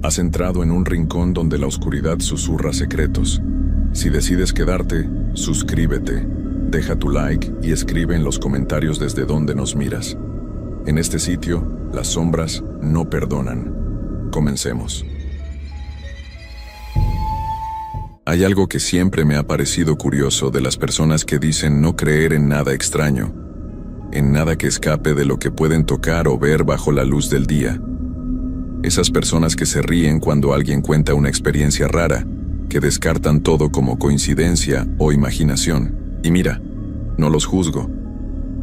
Has entrado en un rincón donde la oscuridad susurra secretos. Si decides quedarte, suscríbete, deja tu like y escribe en los comentarios desde dónde nos miras. En este sitio, las sombras no perdonan. Comencemos. Hay algo que siempre me ha parecido curioso de las personas que dicen no creer en nada extraño, en nada que escape de lo que pueden tocar o ver bajo la luz del día. Esas personas que se ríen cuando alguien cuenta una experiencia rara, que descartan todo como coincidencia o imaginación. Y mira, no los juzgo.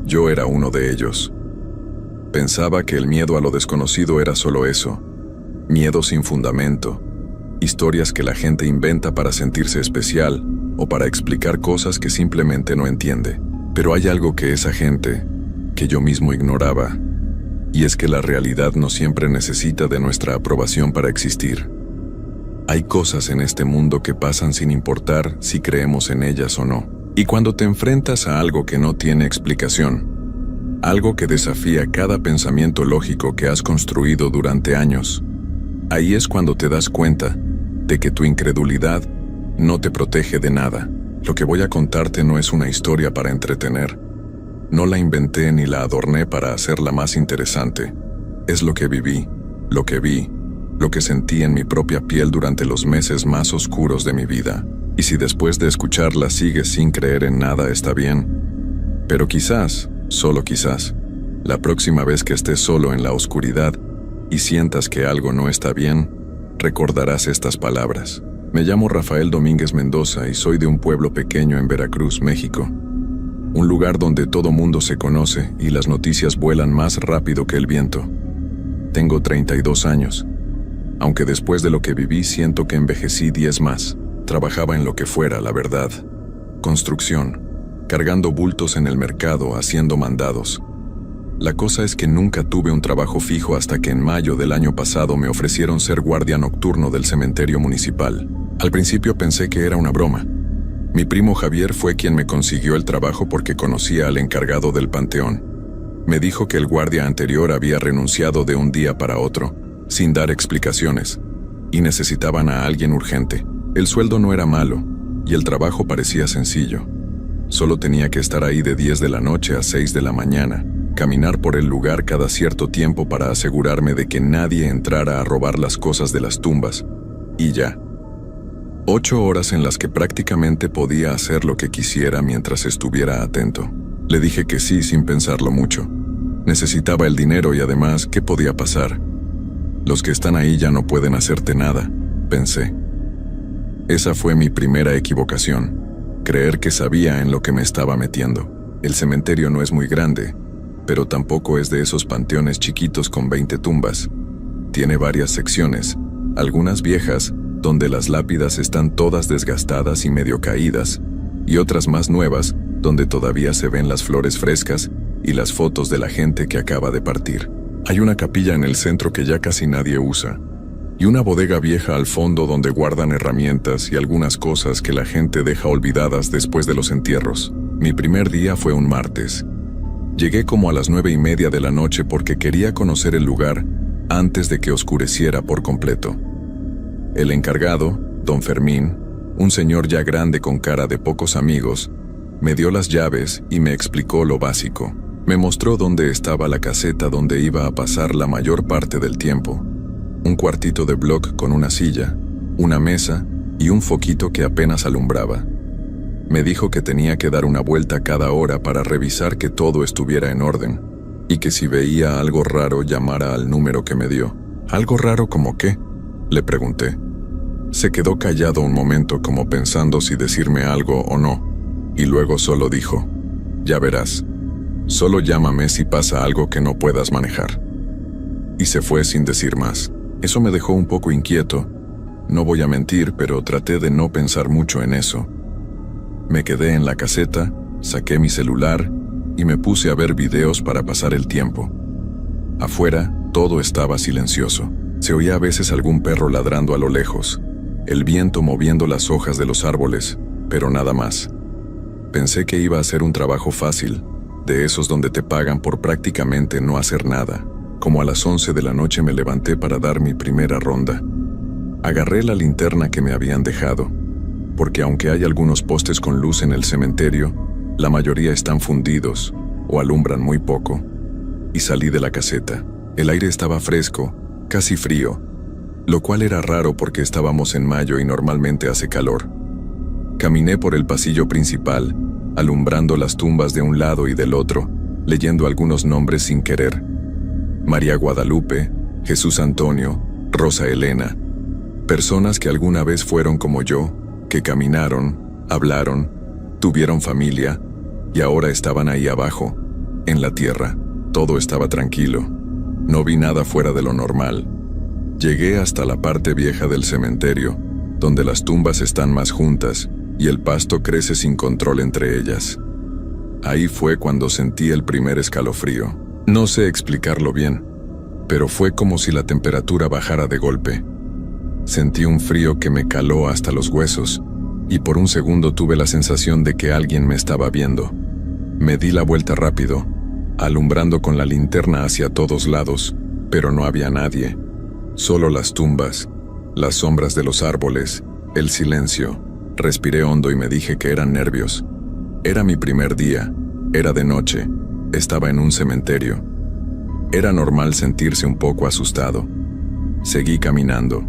Yo era uno de ellos. Pensaba que el miedo a lo desconocido era solo eso, miedo sin fundamento, historias que la gente inventa para sentirse especial o para explicar cosas que simplemente no entiende. Pero hay algo que esa gente, que yo mismo ignoraba, y es que la realidad no siempre necesita de nuestra aprobación para existir. Hay cosas en este mundo que pasan sin importar si creemos en ellas o no. Y cuando te enfrentas a algo que no tiene explicación, algo que desafía cada pensamiento lógico que has construido durante años, ahí es cuando te das cuenta de que tu incredulidad no te protege de nada. Lo que voy a contarte no es una historia para entretener. No la inventé ni la adorné para hacerla más interesante. Es lo que viví, lo que vi, lo que sentí en mi propia piel durante los meses más oscuros de mi vida. Y si después de escucharla sigues sin creer en nada, está bien. Pero quizás, solo quizás, la próxima vez que estés solo en la oscuridad y sientas que algo no está bien, recordarás estas palabras. Me llamo Rafael Domínguez Mendoza y soy de un pueblo pequeño en Veracruz, México. Un lugar donde todo mundo se conoce y las noticias vuelan más rápido que el viento. Tengo 32 años. Aunque después de lo que viví siento que envejecí 10 más. Trabajaba en lo que fuera, la verdad. Construcción, cargando bultos en el mercado, haciendo mandados. La cosa es que nunca tuve un trabajo fijo hasta que en mayo del año pasado me ofrecieron ser guardia nocturno del cementerio municipal. Al principio pensé que era una broma. Mi primo Javier fue quien me consiguió el trabajo porque conocía al encargado del panteón. Me dijo que el guardia anterior había renunciado de un día para otro, sin dar explicaciones, y necesitaban a alguien urgente. El sueldo no era malo, y el trabajo parecía sencillo. Solo tenía que estar ahí de 10 de la noche a 6 de la mañana, caminar por el lugar cada cierto tiempo para asegurarme de que nadie entrara a robar las cosas de las tumbas, y ya. 8 horas en las que prácticamente podía hacer lo que quisiera mientras estuviera atento. Le dije que sí sin pensarlo mucho. Necesitaba el dinero y además, ¿qué podía pasar? Los que están ahí ya no pueden hacerte nada, pensé. Esa fue mi primera equivocación, creer que sabía en lo que me estaba metiendo. El cementerio no es muy grande, pero tampoco es de esos panteones chiquitos con 20 tumbas. Tiene varias secciones, algunas viejas, donde las lápidas están todas desgastadas y medio caídas, y otras más nuevas, donde todavía se ven las flores frescas y las fotos de la gente que acaba de partir. Hay una capilla en el centro que ya casi nadie usa, y una bodega vieja al fondo donde guardan herramientas y algunas cosas que la gente deja olvidadas después de los entierros. Mi primer día fue un martes. Llegué como a las 9:30 de la noche porque quería conocer el lugar antes de que oscureciera por completo. El encargado, don Fermín, un señor ya grande con cara de pocos amigos, me dio las llaves y me explicó lo básico. Me mostró dónde estaba la caseta donde iba a pasar la mayor parte del tiempo. Un cuartito de bloc con una silla, una mesa y un foquito que apenas alumbraba. Me dijo que tenía que dar una vuelta cada hora para revisar que todo estuviera en orden, y que si veía algo raro llamara al número que me dio. ¿Algo raro como qué?, le pregunté. Se quedó callado un momento como pensando si decirme algo o no, y luego solo dijo, «Ya verás, solo llámame si pasa algo que no puedas manejar». Y se fue sin decir más. Eso me dejó un poco inquieto. No voy a mentir, pero traté de no pensar mucho en eso. Me quedé en la caseta, saqué mi celular y me puse a ver videos para pasar el tiempo. Afuera, todo estaba silencioso. Se oía a veces algún perro ladrando a lo lejos, el viento moviendo las hojas de los árboles, pero nada más. Pensé que iba a ser un trabajo fácil, de esos donde te pagan por prácticamente no hacer nada. Como a las 11 de la noche me levanté para dar mi primera ronda. Agarré la linterna que me habían dejado, porque aunque hay algunos postes con luz en el cementerio, la mayoría están fundidos o alumbran muy poco, y salí de la caseta. El aire estaba fresco, casi frío, lo cual era raro porque estábamos en mayo y normalmente hace calor. Caminé por el pasillo principal, alumbrando las tumbas de un lado y del otro, leyendo algunos nombres sin querer. María Guadalupe, Jesús Antonio, Rosa Elena. Personas que alguna vez fueron como yo, que caminaron, hablaron, tuvieron familia, y ahora estaban ahí abajo, en la tierra. Todo estaba tranquilo. No vi nada fuera de lo normal. Llegué hasta la parte vieja del cementerio, donde las tumbas están más juntas y el pasto crece sin control entre ellas. Ahí fue cuando sentí el primer escalofrío. No sé explicarlo bien, pero fue como si la temperatura bajara de golpe. Sentí un frío que me caló hasta los huesos, y por un segundo tuve la sensación de que alguien me estaba viendo. Me di la vuelta rápido, alumbrando con la linterna hacia todos lados, pero no había nadie. Solo las tumbas, las sombras de los árboles, el silencio. Respiré hondo y me dije que eran nervios. Era mi primer día, era de noche, estaba en un cementerio. Era normal sentirse un poco asustado. Seguí caminando.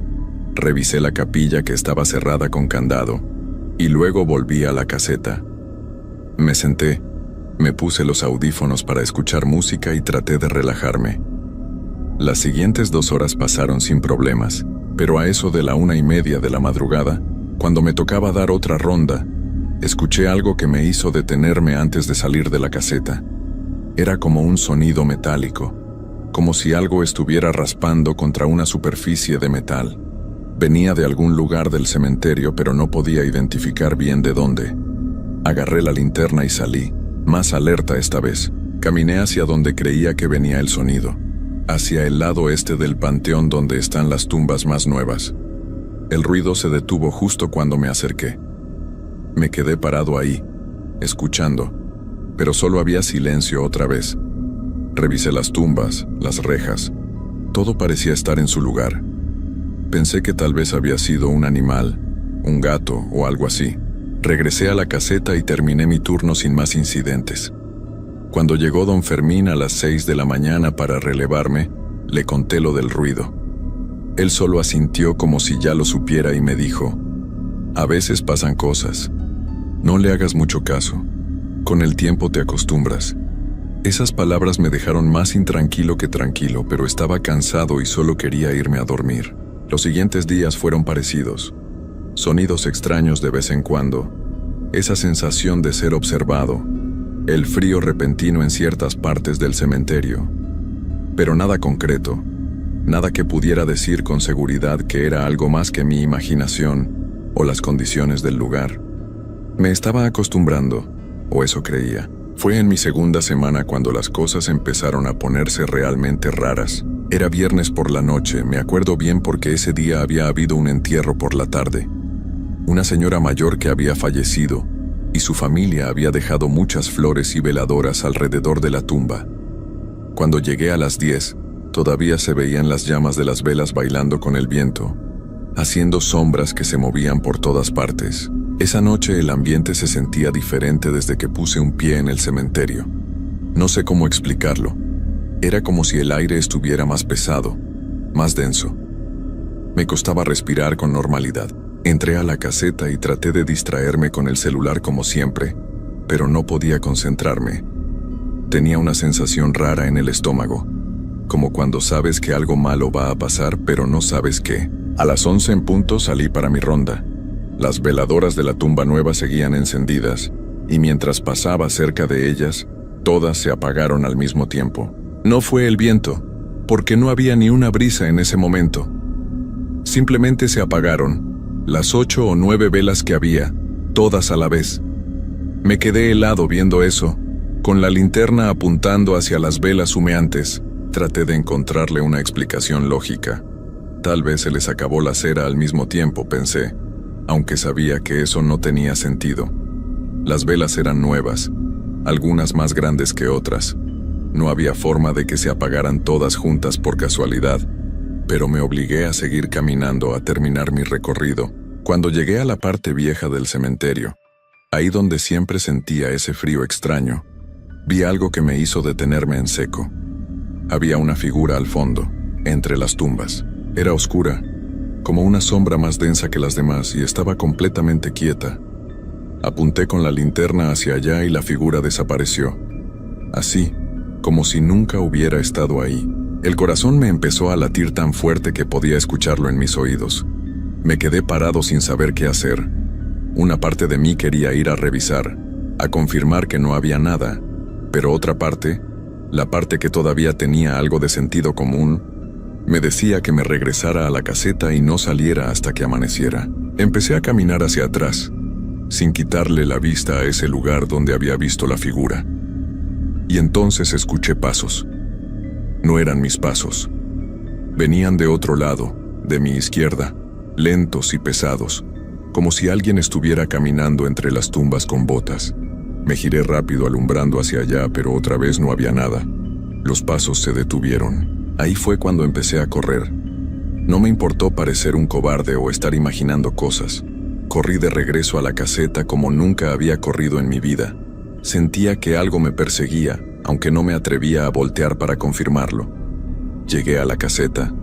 Revisé la capilla que estaba cerrada con candado, y luego volví a la caseta. Me senté, me puse los audífonos para escuchar música y traté de relajarme. Las siguientes 2 horas pasaron sin problemas, pero a eso de la 1:30 de la madrugada, cuando me tocaba dar otra ronda, escuché algo que me hizo detenerme antes de salir de la caseta. Era como un sonido metálico, como si algo estuviera raspando contra una superficie de metal. Venía de algún lugar del cementerio, pero no podía identificar bien de dónde. Agarré la linterna y salí, más alerta esta vez. Caminé hacia donde creía que venía el sonido, hacia el lado este del panteón donde están las tumbas más nuevas. El ruido se detuvo justo cuando me acerqué. Me quedé parado ahí, escuchando, pero solo había silencio otra vez. Revisé las tumbas, las rejas. Todo parecía estar en su lugar. Pensé que tal vez había sido un animal, un gato o algo así. Regresé a la caseta y terminé mi turno sin más incidentes. Cuando llegó don Fermín a las 6 de la mañana para relevarme, le conté lo del ruido. Él solo asintió como si ya lo supiera y me dijo: «A veces pasan cosas. No le hagas mucho caso. Con el tiempo te acostumbras». Esas palabras me dejaron más intranquilo que tranquilo, pero estaba cansado y solo quería irme a dormir. Los siguientes días fueron parecidos. Sonidos extraños de vez en cuando, esa sensación de ser observado, el frío repentino en ciertas partes del cementerio. Pero nada concreto, nada que pudiera decir con seguridad que era algo más que mi imaginación o las condiciones del lugar. Me estaba acostumbrando, o eso creía. Fue en mi segunda semana cuando las cosas empezaron a ponerse realmente raras. Era viernes por la noche, me acuerdo bien porque ese día había habido un entierro por la tarde. Una señora mayor que había fallecido, y su familia había dejado muchas flores y veladoras alrededor de la tumba. Cuando llegué a las 10, todavía se veían las llamas de las velas bailando con el viento, haciendo sombras que se movían por todas partes. Esa noche el ambiente se sentía diferente desde que puse un pie en el cementerio. No sé cómo explicarlo. Era como si el aire estuviera más pesado, más denso. Me costaba respirar con normalidad. Entré a la caseta y traté de distraerme con el celular como siempre, pero no podía concentrarme. Tenía una sensación rara en el estómago, como cuando sabes que algo malo va a pasar pero no sabes qué. A las 11 en punto salí para mi ronda. Las veladoras de la tumba nueva seguían encendidas, y mientras pasaba cerca de ellas, todas se apagaron al mismo tiempo. No fue el viento, porque no había ni una brisa en ese momento. Simplemente se apagaron, las 8 o 9 velas que había, todas a la vez. Me quedé helado viendo eso, con la linterna apuntando hacia las velas humeantes. Traté de encontrarle una explicación lógica. Tal vez se les acabó la cera al mismo tiempo, pensé, aunque sabía que eso no tenía sentido. Las velas eran nuevas, algunas más grandes que otras. No había forma de que se apagaran todas juntas por casualidad. pero me obligué a seguir caminando a terminar mi recorrido. Cuando llegué a la parte vieja del cementerio, ahí donde siempre sentía ese frío extraño, vi algo que me hizo detenerme en seco. Había una figura al fondo, entre las tumbas. Era oscura, como una sombra más densa que las demás, y estaba completamente quieta. Apunté con la linterna hacia allá y la figura desapareció. Así, como si nunca hubiera estado ahí. El corazón me empezó a latir tan fuerte que podía escucharlo en mis oídos. Me quedé parado sin saber qué hacer. Una parte de mí quería ir a revisar, a confirmar que no había nada, pero otra parte, la parte que todavía tenía algo de sentido común, me decía que me regresara a la caseta y no saliera hasta que amaneciera. Empecé a caminar hacia atrás, sin quitarle la vista a ese lugar donde había visto la figura. Y entonces escuché pasos. No eran mis pasos. Venían de otro lado, de mi izquierda, lentos y pesados, como si alguien estuviera caminando entre las tumbas con botas. Me giré rápido alumbrando hacia allá, pero otra vez no había nada. Los pasos se detuvieron. Ahí fue cuando empecé a correr. No me importó parecer un cobarde o estar imaginando cosas. Corrí de regreso a la caseta como nunca había corrido en mi vida. Sentía que algo me perseguía, aunque no me atrevía a voltear para confirmarlo. Llegué a la caseta,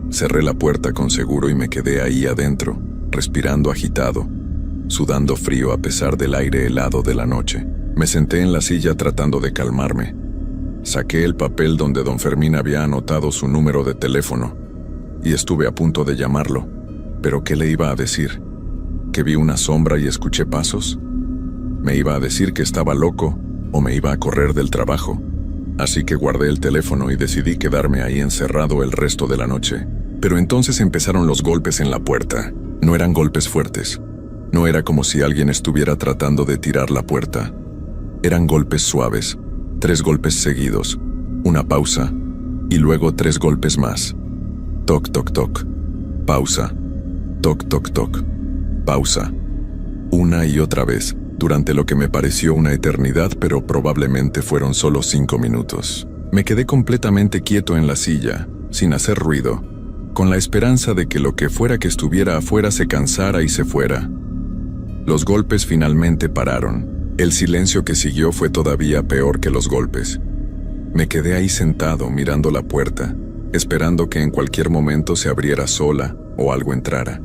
cerré la puerta con seguro y me quedé ahí adentro, respirando agitado, sudando frío a pesar del aire helado de la noche. Me senté en la silla tratando de calmarme. Saqué el papel donde don Fermín había anotado su número de teléfono y estuve a punto de llamarlo. ¿Pero qué le iba a decir? ¿Que vi una sombra y escuché pasos? ¿Me iba a decir que estaba loco o me iba a correr del trabajo? Así que guardé el teléfono y decidí quedarme ahí encerrado el resto de la noche. Pero entonces empezaron los golpes en la puerta. No eran golpes fuertes. No era como si alguien estuviera tratando de tirar la puerta. Eran golpes suaves. 3 golpes seguidos. Una pausa. Y luego 3 golpes más. Toc, toc, toc. Pausa. Toc, toc, toc. Pausa. Una y otra vez, durante lo que me pareció una eternidad, pero probablemente fueron solo 5 minutos. Me quedé completamente quieto en la silla, sin hacer ruido, con la esperanza de que lo que fuera que estuviera afuera se cansara y se fuera. Los golpes finalmente pararon. El silencio que siguió fue todavía peor que los golpes. Me quedé ahí sentado mirando la puerta, esperando que en cualquier momento se abriera sola o algo entrara.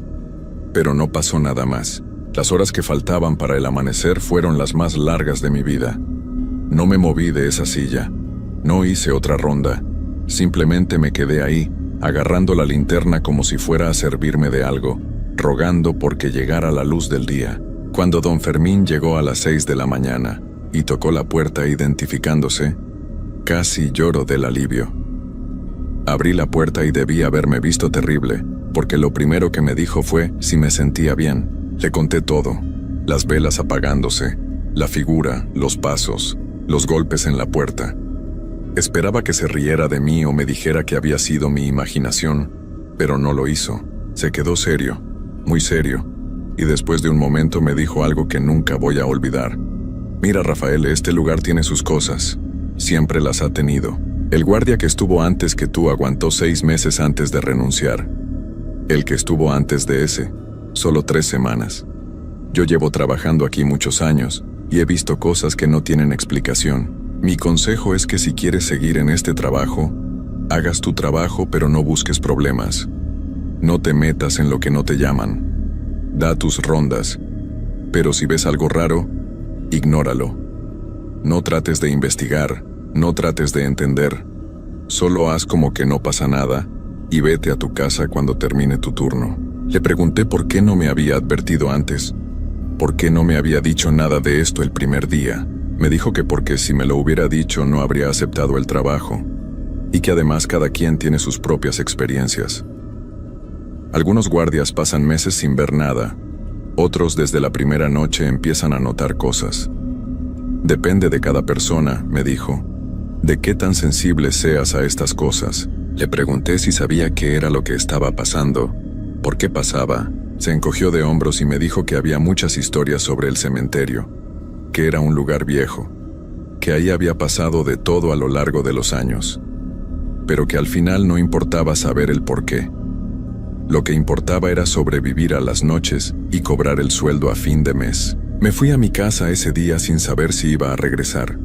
Pero no pasó nada más. Las horas que faltaban para el amanecer fueron las más largas de mi vida. No me moví de esa silla. No hice otra ronda. Simplemente me quedé ahí, agarrando la linterna como si fuera a servirme de algo, rogando porque llegara la luz del día. Cuando don Fermín llegó a las 6 de la mañana y tocó la puerta identificándose, casi lloro del alivio. Abrí la puerta y debí haberme visto terrible, porque lo primero que me dijo fue si me sentía bien. Le conté todo, las velas apagándose, la figura, los pasos, los golpes en la puerta. Esperaba que se riera de mí o me dijera que había sido mi imaginación, pero no lo hizo. Se quedó serio, muy serio, y después de un momento me dijo algo que nunca voy a olvidar. Mira, Rafael, este lugar tiene sus cosas. Siempre las ha tenido. El guardia que estuvo antes que tú aguantó 6 meses antes de renunciar. El que estuvo antes de ese, solo 3 semanas. Yo llevo trabajando aquí muchos años y he visto cosas que no tienen explicación. Mi consejo es que si quieres seguir en este trabajo, hagas tu trabajo pero no busques problemas. No te metas en lo que no te llaman. Da tus rondas, pero si ves algo raro, ignóralo. No trates de investigar, no trates de entender. Solo haz como que no pasa nada y vete a tu casa cuando termine tu turno. Le pregunté por qué no me había advertido antes. ¿Por qué no me había dicho nada de esto el primer día? Me dijo que porque si me lo hubiera dicho no habría aceptado el trabajo, y que además cada quien tiene sus propias experiencias. Algunos guardias pasan meses sin ver nada, otros desde la primera noche empiezan a notar cosas. Depende de cada persona, me dijo, de qué tan sensible seas a estas cosas. Le pregunté si sabía qué era lo que estaba pasando, por qué pasaba. Se encogió de hombros y me dijo que había muchas historias sobre el cementerio, que era un lugar viejo, que ahí había pasado de todo a lo largo de los años. pero que al final no importaba saber el por qué. Lo que importaba era sobrevivir a las noches y cobrar el sueldo a fin de mes. Me fui a mi casa ese día sin saber si iba a regresar.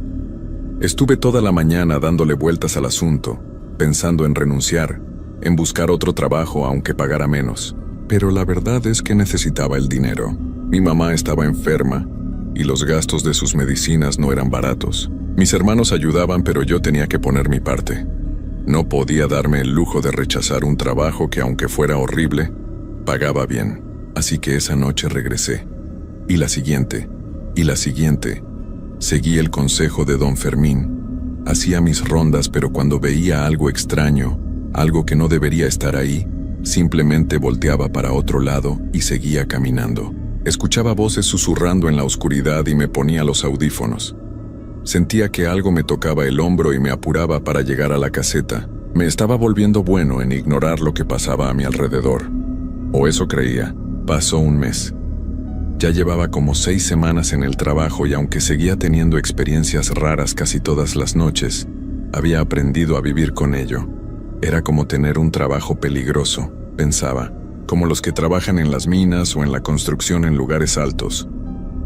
Estuve toda la mañana dándole vueltas al asunto, pensando en renunciar, en buscar otro trabajo aunque pagara menos. Pero la verdad es que necesitaba el dinero. Mi mamá estaba enferma y los gastos de sus medicinas no eran baratos. Mis hermanos ayudaban, pero yo tenía que poner mi parte. No podía darme el lujo de rechazar un trabajo que, aunque fuera horrible, pagaba bien. Así que esa noche regresé. Y la siguiente, y la siguiente. Seguí el consejo de don Fermín. Hacía mis rondas, pero cuando veía algo extraño, algo que no debería estar ahí, simplemente volteaba para otro lado y seguía caminando. Escuchaba voces susurrando en la oscuridad y me ponía los audífonos. Sentía que algo me tocaba el hombro y me apuraba para llegar a la caseta. Me estaba volviendo bueno en ignorar lo que pasaba a mi alrededor. O eso creía. Pasó un mes. Ya llevaba como 6 semanas en el trabajo y aunque seguía teniendo experiencias raras casi todas las noches, había aprendido a vivir con ello. Era como tener un trabajo peligroso, pensaba, como los que trabajan en las minas o en la construcción en lugares altos.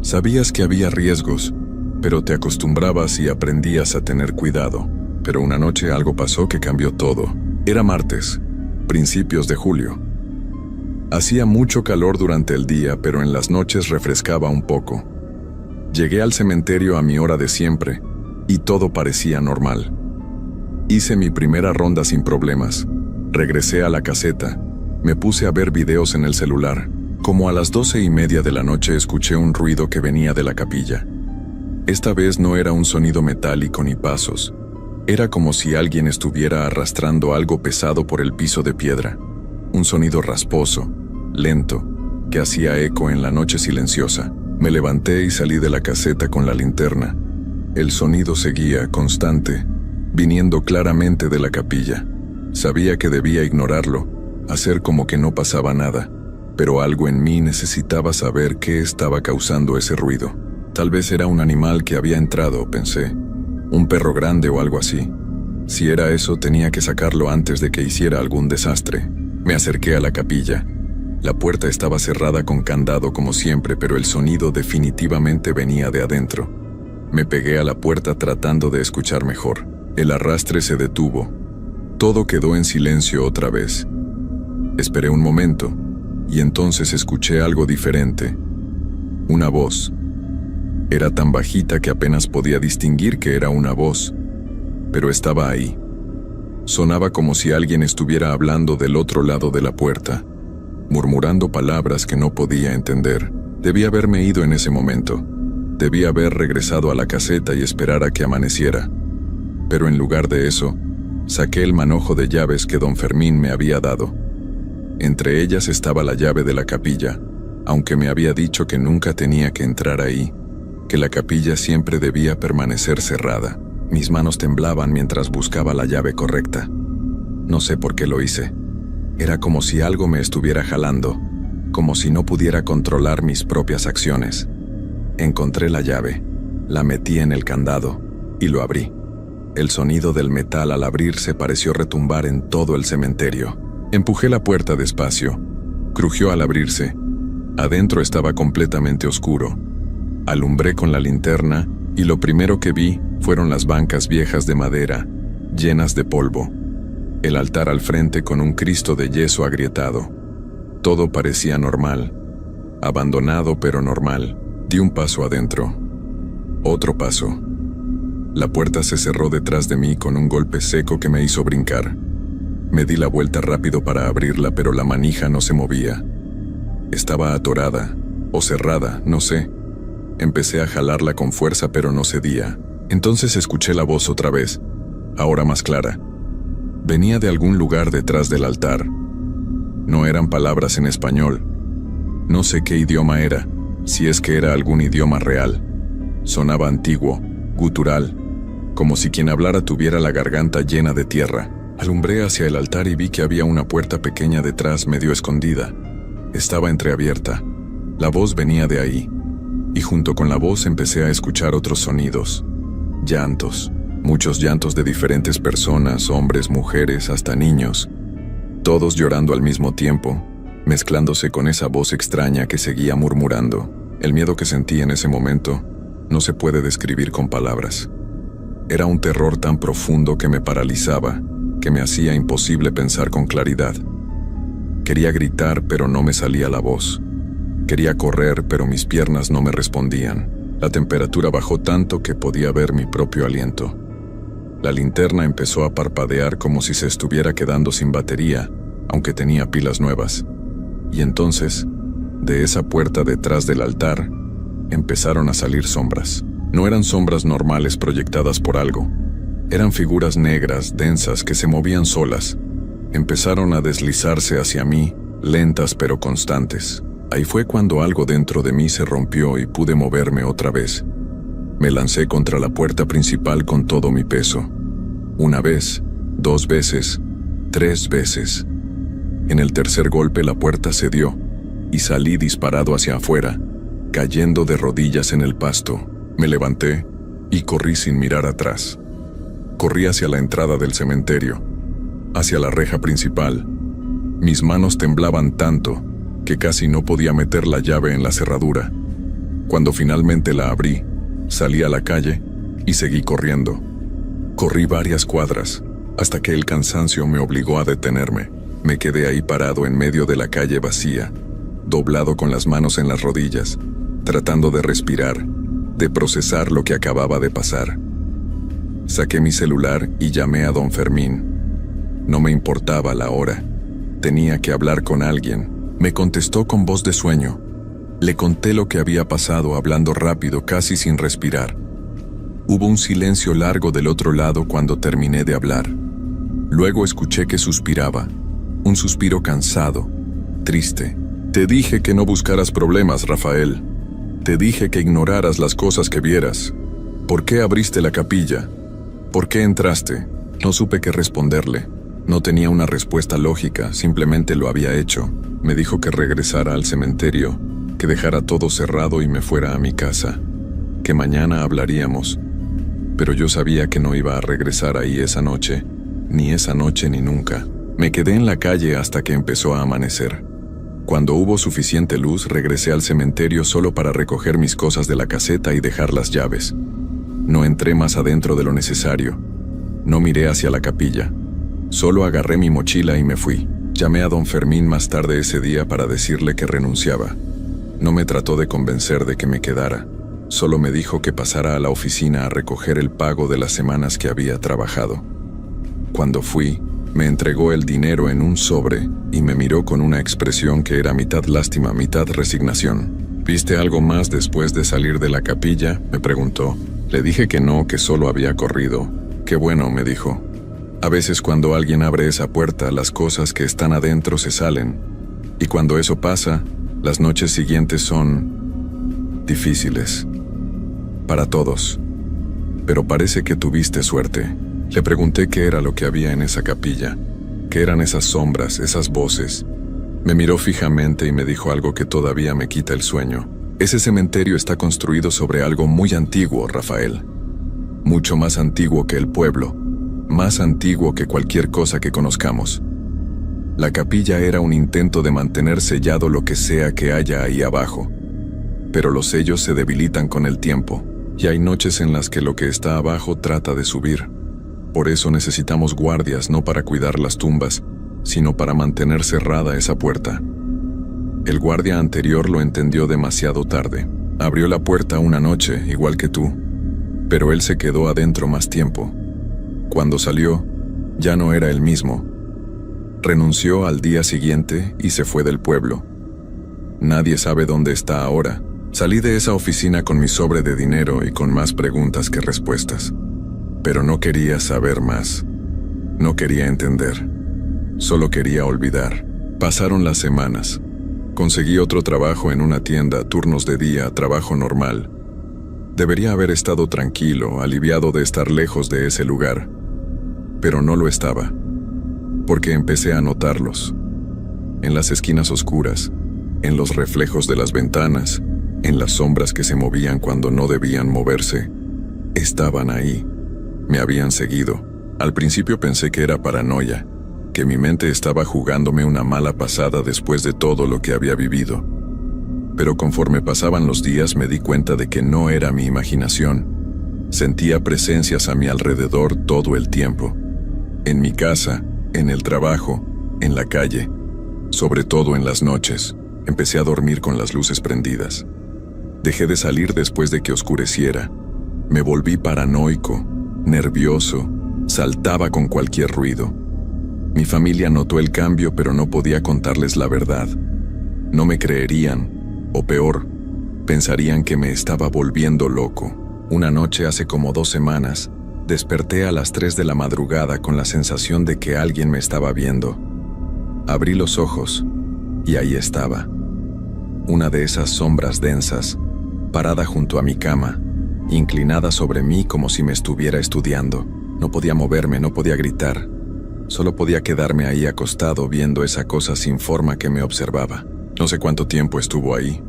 Sabías que había riesgos, pero te acostumbrabas y aprendías a tener cuidado. Pero una noche algo pasó que cambió todo. Era martes, principios de julio. Hacía mucho calor durante el día, pero en las noches refrescaba un poco. Llegué al cementerio a mi hora de siempre, y todo parecía normal. Hice mi primera ronda sin problemas. Regresé a la caseta. Me puse a ver videos en el celular. Como a las 12:30 de la noche escuché un ruido que venía de la capilla. Esta vez no era un sonido metálico ni pasos. Era como si alguien estuviera arrastrando algo pesado por el piso de piedra. Un sonido rasposo, lento, que hacía eco en la noche silenciosa. Me levanté y salí de la caseta con la linterna. El sonido seguía, constante, viniendo claramente de la capilla. Sabía que debía ignorarlo, hacer como que no pasaba nada, pero algo en mí necesitaba saber qué estaba causando ese ruido. Tal vez era un animal que había entrado, pensé. Un perro grande o algo así. Si era eso, tenía que sacarlo antes de que hiciera algún desastre. Me acerqué a la capilla. La puerta estaba cerrada con candado como siempre, pero el sonido definitivamente venía de adentro. Me pegué a la puerta tratando de escuchar mejor. El arrastre se detuvo. Todo quedó en silencio otra vez. Esperé un momento, y entonces escuché algo diferente. Una voz. Era tan bajita que apenas podía distinguir que era una voz, pero estaba ahí. Sonaba como si alguien estuviera hablando del otro lado de la puerta, murmurando palabras que no podía entender. Debí haberme ido en ese momento. Debí haber regresado a la caseta y esperar a que amaneciera. Pero en lugar de eso, saqué el manojo de llaves que don Fermín me había dado. Entre ellas estaba la llave de la capilla, aunque me había dicho que nunca tenía que entrar ahí, que la capilla siempre debía permanecer cerrada. Mis manos temblaban mientras buscaba la llave correcta. No sé por qué lo hice. Era como si algo me estuviera jalando, como si no pudiera controlar mis propias acciones. Encontré la llave, la metí en el candado y lo abrí. El sonido del metal al abrirse pareció retumbar en todo el cementerio. Empujé la puerta despacio. Crujió al abrirse. Adentro estaba completamente oscuro. Alumbré con la linterna y lo primero que vi fueron las bancas viejas de madera, llenas de polvo. El altar al frente con un Cristo de yeso agrietado. Todo parecía normal. Abandonado pero normal. Di un paso adentro. Otro paso. La puerta se cerró detrás de mí con un golpe seco que me hizo brincar. Me di la vuelta rápido para abrirla, pero la manija no se movía. Estaba atorada, o cerrada, no sé. Empecé a jalarla con fuerza, pero no cedía. Entonces escuché la voz otra vez, ahora más clara. Venía de algún lugar detrás del altar. No eran palabras en español. No sé qué idioma era, si es que era algún idioma real. Sonaba antiguo, gutural, como si quien hablara tuviera la garganta llena de tierra. Alumbré hacia el altar y vi que había una puerta pequeña detrás, medio escondida. Estaba entreabierta. La voz venía de ahí. Y junto con la voz empecé a escuchar otros sonidos. Llantos, Muchos llantos de diferentes personas, hombres, mujeres, hasta niños, todos llorando al mismo tiempo, mezclándose con esa voz extraña que seguía murmurando. El miedo que sentí en ese momento no se puede describir con palabras. Era un terror tan profundo que me paralizaba, que me hacía imposible pensar con claridad. Quería gritar, pero no me salía la voz. Quería correr, pero mis piernas no me respondían. La temperatura bajó tanto que podía ver mi propio aliento. La linterna empezó a parpadear como si se estuviera quedando sin batería, aunque tenía pilas nuevas. Y entonces, de esa puerta detrás del altar, empezaron a salir sombras. No eran sombras normales proyectadas por algo. Eran figuras negras, densas, que se movían solas. Empezaron a deslizarse hacia mí, lentas pero constantes. Ahí fue cuando algo dentro de mí se rompió y pude moverme otra vez. Me lancé contra la puerta principal con todo mi peso. Una vez, 2 veces, 3 veces. En el tercer golpe la puerta cedió y salí disparado hacia afuera, cayendo de rodillas en el pasto. Me levanté y corrí sin mirar atrás. Corrí hacia la entrada del cementerio, hacia la reja principal. Mis manos temblaban tanto que casi no podía meter la llave en la cerradura. Cuando finalmente la abrí, salí a la calle y seguí corriendo. Corrí varias cuadras, hasta que el cansancio me obligó a detenerme. Me quedé ahí parado en medio de la calle vacía, doblado con las manos en las rodillas, tratando de respirar, de procesar lo que acababa de pasar. Saqué mi celular y llamé a don Fermín. No me importaba la hora. Tenía que hablar con alguien. Me contestó con voz de sueño. Le conté lo que había pasado, hablando rápido, casi sin respirar. Hubo un silencio largo del otro lado cuando terminé de hablar. Luego escuché que suspiraba. Un suspiro cansado, triste. Te dije que no buscaras problemas, Rafael. Te dije que ignoraras las cosas que vieras. ¿Por qué abriste la capilla? ¿Por qué entraste? No supe qué responderle. No tenía una respuesta lógica, simplemente lo había hecho. Me dijo que regresara al cementerio, que dejara todo cerrado y me fuera a mi casa, que mañana hablaríamos. Pero yo sabía que no iba a regresar ahí esa noche ni nunca. Me quedé en la calle hasta que empezó a amanecer. Cuando hubo suficiente luz, regresé al cementerio solo para recoger mis cosas de la caseta y dejar las llaves. No entré más adentro de lo necesario. No miré hacia la capilla. Solo agarré mi mochila y me fui. Llamé a don Fermín más tarde ese día para decirle que renunciaba. No me trató de convencer de que me quedara. Solo me dijo que pasara a la oficina a recoger el pago de las semanas que había trabajado. Cuando fui, me entregó el dinero en un sobre y me miró con una expresión que era mitad lástima, mitad resignación. ¿Viste algo más después de salir de la capilla?, me preguntó. Le dije que no, que solo había corrido. Qué bueno, me dijo. A veces cuando alguien abre esa puerta, las cosas que están adentro se salen. Y cuando eso pasa, las noches siguientes son difíciles. Para todos. Pero parece que tuviste suerte. Le pregunté qué era lo que había en esa capilla, qué eran esas sombras, esas voces. Me miró fijamente y me dijo algo que todavía me quita el sueño. Ese cementerio está construido sobre algo muy antiguo, Rafael. Mucho más antiguo que el pueblo, más antiguo que cualquier cosa que conozcamos. La capilla era un intento de mantener sellado lo que sea que haya ahí abajo. Pero los sellos se debilitan con el tiempo, y hay noches en las que lo que está abajo trata de subir. Por eso necesitamos guardias, no para cuidar las tumbas, sino para mantener cerrada esa puerta. El guardia anterior lo entendió demasiado tarde. Abrió la puerta una noche, igual que tú, pero él se quedó adentro más tiempo. Cuando salió, ya no era el mismo. Renunció al día siguiente y se fue del pueblo. Nadie sabe dónde está ahora. Salí de esa oficina con mi sobre de dinero y con más preguntas que respuestas. Pero no quería saber más. No quería entender. Solo quería olvidar. Pasaron las semanas. Conseguí otro trabajo en una tienda, turnos de día, trabajo normal. Debería haber estado tranquilo, aliviado de estar lejos de ese lugar. Pero no lo estaba. Porque empecé a notarlos. En las esquinas oscuras, en los reflejos de las ventanas, en las sombras que se movían cuando no debían moverse. Estaban ahí. Me habían seguido. Al principio pensé que era paranoia, que mi mente estaba jugándome una mala pasada después de todo lo que había vivido. Pero conforme pasaban los días me di cuenta de que no era mi imaginación. Sentía presencias a mi alrededor todo el tiempo. En mi casa, en el trabajo, en la calle. Sobre todo en las noches, empecé a dormir con las luces prendidas. Dejé de salir después de que oscureciera. Me volví paranoico, nervioso, saltaba con cualquier ruido. Mi familia notó el cambio, pero no podía contarles la verdad. No me creerían, o peor, pensarían que me estaba volviendo loco. Una noche hace como 2 semanas, desperté a las 3 de la madrugada con la sensación de que alguien me estaba viendo. Abrí los ojos, y ahí estaba. Una de esas sombras densas, parada junto a mi cama, inclinada sobre mí como si me estuviera estudiando. No podía moverme, no podía gritar. Solo podía quedarme ahí acostado viendo esa cosa sin forma que me observaba. No sé cuánto tiempo estuvo ahí.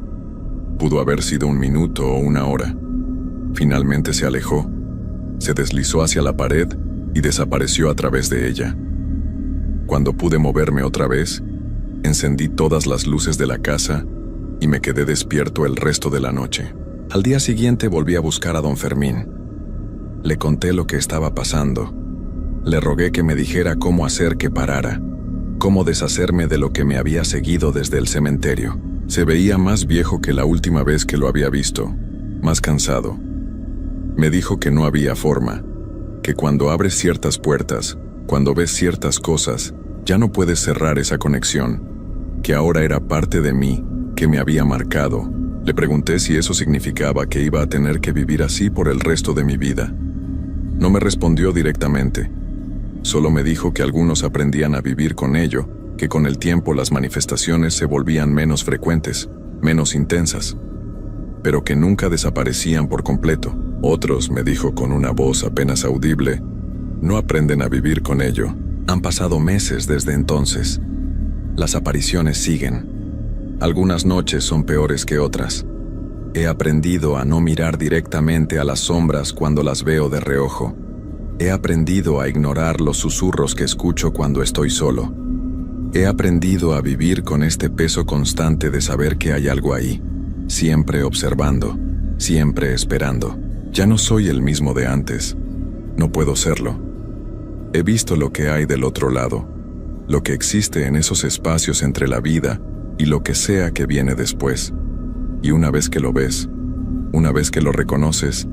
Pudo haber sido 1 minuto o 1 hora. Finalmente se alejó, se deslizó hacia la pared y desapareció a través de ella. Cuando pude moverme otra vez, encendí todas las luces de la casa y me quedé despierto el resto de la noche. Al día siguiente volví a buscar a don Fermín. Le conté lo que estaba pasando. Le rogué que me dijera cómo hacer que parara, cómo deshacerme de lo que me había seguido desde el cementerio. Se veía más viejo que la última vez que lo había visto, más cansado. Me dijo que no había forma, que cuando abres ciertas puertas, cuando ves ciertas cosas, ya no puedes cerrar esa conexión, que ahora era parte de mí, que me había marcado. Le pregunté si eso significaba que iba a tener que vivir así por el resto de mi vida. No me respondió directamente. Solo me dijo que algunos aprendían a vivir con ello, que con el tiempo las manifestaciones se volvían menos frecuentes, menos intensas, pero que nunca desaparecían por completo. Otros, me dijo con una voz apenas audible, no aprenden a vivir con ello. Han pasado meses desde entonces. Las apariciones siguen. Algunas noches son peores que otras. He aprendido a no mirar directamente a las sombras cuando las veo de reojo. He aprendido a ignorar los susurros que escucho cuando estoy solo. He aprendido a vivir con este peso constante de saber que hay algo ahí, siempre observando, siempre esperando. Ya no soy el mismo de antes. No puedo serlo. He visto lo que hay del otro lado, lo que existe en esos espacios entre la vida y lo que sea que viene después. Y una vez que lo ves, una vez que lo reconoces,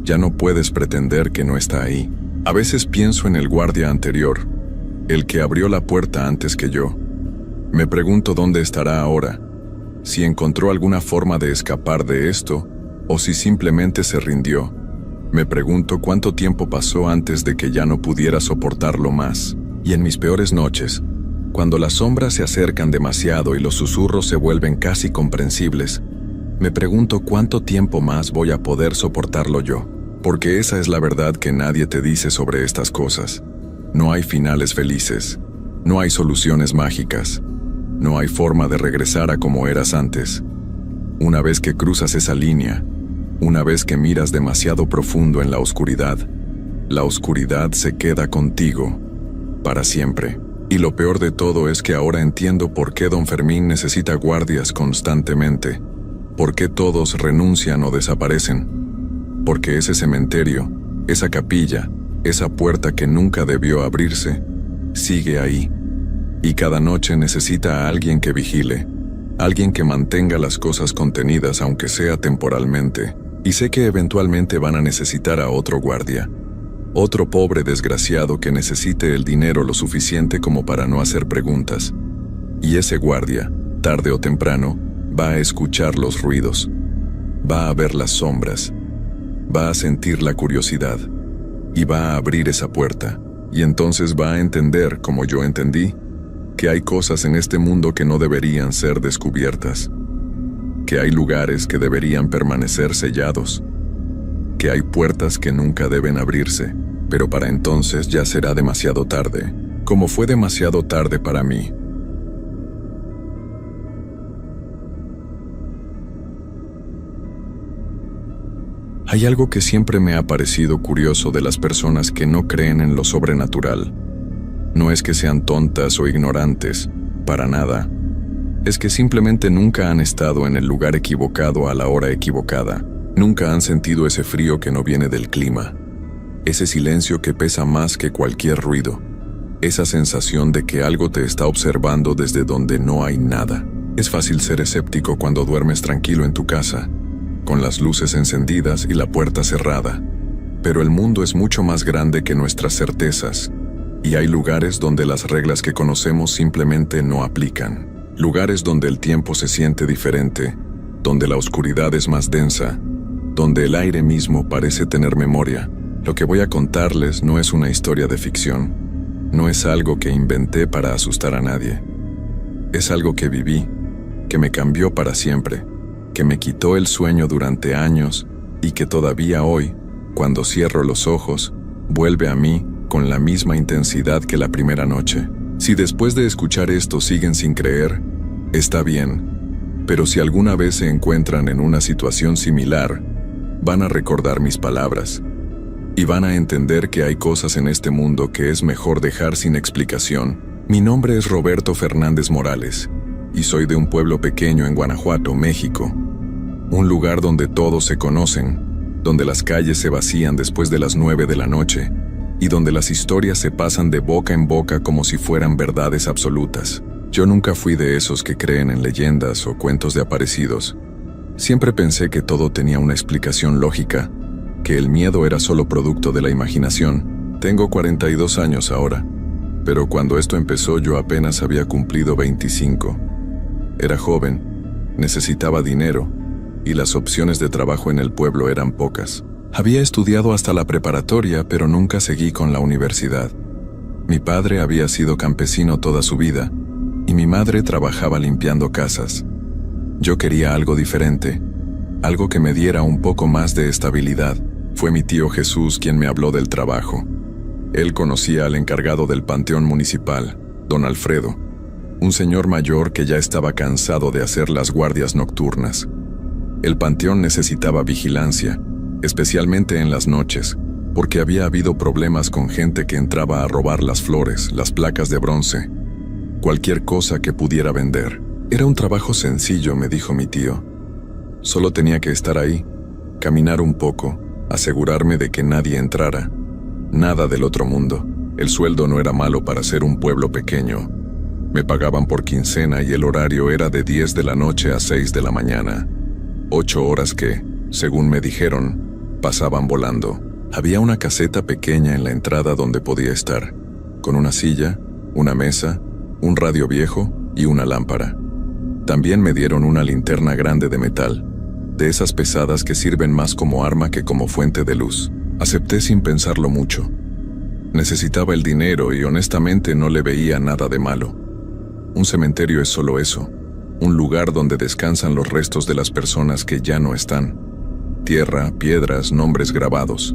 ya no puedes pretender que no está ahí. A veces pienso en el guardia anterior, el que abrió la puerta antes que yo. Me pregunto dónde estará ahora, si encontró alguna forma de escapar de esto, o si simplemente se rindió. Me pregunto cuánto tiempo pasó antes de que ya no pudiera soportarlo más. Y en mis peores noches, cuando las sombras se acercan demasiado y los susurros se vuelven casi comprensibles, me pregunto cuánto tiempo más voy a poder soportarlo yo. Porque esa es la verdad que nadie te dice sobre estas cosas. No hay finales felices, no hay soluciones mágicas, no hay forma de regresar a como eras antes. Una vez que cruzas esa línea, una vez que miras demasiado profundo en la oscuridad se queda contigo para siempre. Y lo peor de todo es que ahora entiendo por qué don Fermín necesita guardias constantemente, por qué todos renuncian o desaparecen, porque ese cementerio, esa capilla, esa puerta que nunca debió abrirse, sigue ahí. Y cada noche necesita a alguien que vigile, alguien que mantenga las cosas contenidas aunque sea temporalmente. Y sé que eventualmente van a necesitar a otro guardia, otro pobre desgraciado que necesite el dinero lo suficiente como para no hacer preguntas. Y ese guardia, tarde o temprano, va a escuchar los ruidos, va a ver las sombras, va a sentir la curiosidad, y va a abrir esa puerta, y entonces va a entender, como yo entendí, que hay cosas en este mundo que no deberían ser descubiertas, que hay lugares que deberían permanecer sellados, que hay puertas que nunca deben abrirse, pero para entonces ya será demasiado tarde, como fue demasiado tarde para mí. Hay algo que siempre me ha parecido curioso de las personas que no creen en lo sobrenatural. No es que sean tontas o ignorantes, para nada. Es que simplemente nunca han estado en el lugar equivocado a la hora equivocada. Nunca han sentido ese frío que no viene del clima. Ese silencio que pesa más que cualquier ruido. Esa sensación de que algo te está observando desde donde no hay nada. Es fácil ser escéptico cuando duermes tranquilo en tu casa, con las luces encendidas y la puerta cerrada. Pero el mundo es mucho más grande que nuestras certezas, y hay lugares donde las reglas que conocemos simplemente no aplican. Lugares donde el tiempo se siente diferente, donde la oscuridad es más densa, donde el aire mismo parece tener memoria. Lo que voy a contarles no es una historia de ficción, no es algo que inventé para asustar a nadie. Es algo que viví, que me cambió para siempre, que me quitó el sueño durante años y que todavía hoy, cuando cierro los ojos, vuelve a mí con la misma intensidad que la primera noche. Si después de escuchar esto siguen sin creer, está bien, pero si alguna vez se encuentran en una situación similar, van a recordar mis palabras y van a entender que hay cosas en este mundo que es mejor dejar sin explicación. Mi nombre es Roberto Fernández Morales y soy de un pueblo pequeño en Guanajuato, México. Un lugar donde todos se conocen, donde las calles se vacían después de las 9 de la noche y donde las historias se pasan de boca en boca como si fueran verdades absolutas. Yo nunca fui de esos que creen en leyendas o cuentos de aparecidos. Siempre pensé que todo tenía una explicación lógica, que el miedo era solo producto de la imaginación. Tengo 42 años ahora, pero cuando esto empezó yo apenas había cumplido 25. Era joven, necesitaba dinero, y las opciones de trabajo en el pueblo eran pocas. Había estudiado hasta la preparatoria, pero nunca seguí con la universidad. Mi padre había sido campesino toda su vida, y mi madre trabajaba limpiando casas. Yo quería algo diferente, algo que me diera un poco más de estabilidad. Fue mi tío Jesús quien me habló del trabajo. Él conocía al encargado del panteón municipal, don Alfredo, un señor mayor que ya estaba cansado de hacer las guardias nocturnas. El panteón necesitaba vigilancia, especialmente en las noches, porque había habido problemas con gente que entraba a robar las flores, las placas de bronce, cualquier cosa que pudiera vender. Era un trabajo sencillo, me dijo mi tío. Solo tenía que estar ahí, caminar un poco, asegurarme de que nadie entrara. Nada del otro mundo. El sueldo no era malo para ser un pueblo pequeño. Me pagaban por quincena y el horario era de 10 de la noche a 6 de la mañana. 8 horas que, según me dijeron, pasaban volando. Había una caseta pequeña en la entrada donde podía estar, con una silla, una mesa, un radio viejo y una lámpara. También me dieron una linterna grande de metal, de esas pesadas que sirven más como arma que como fuente de luz. Acepté sin pensarlo mucho. Necesitaba el dinero y honestamente no le veía nada de malo. Un cementerio es solo eso, un lugar donde descansan los restos de las personas que ya no están. Tierra, piedras, nombres grabados.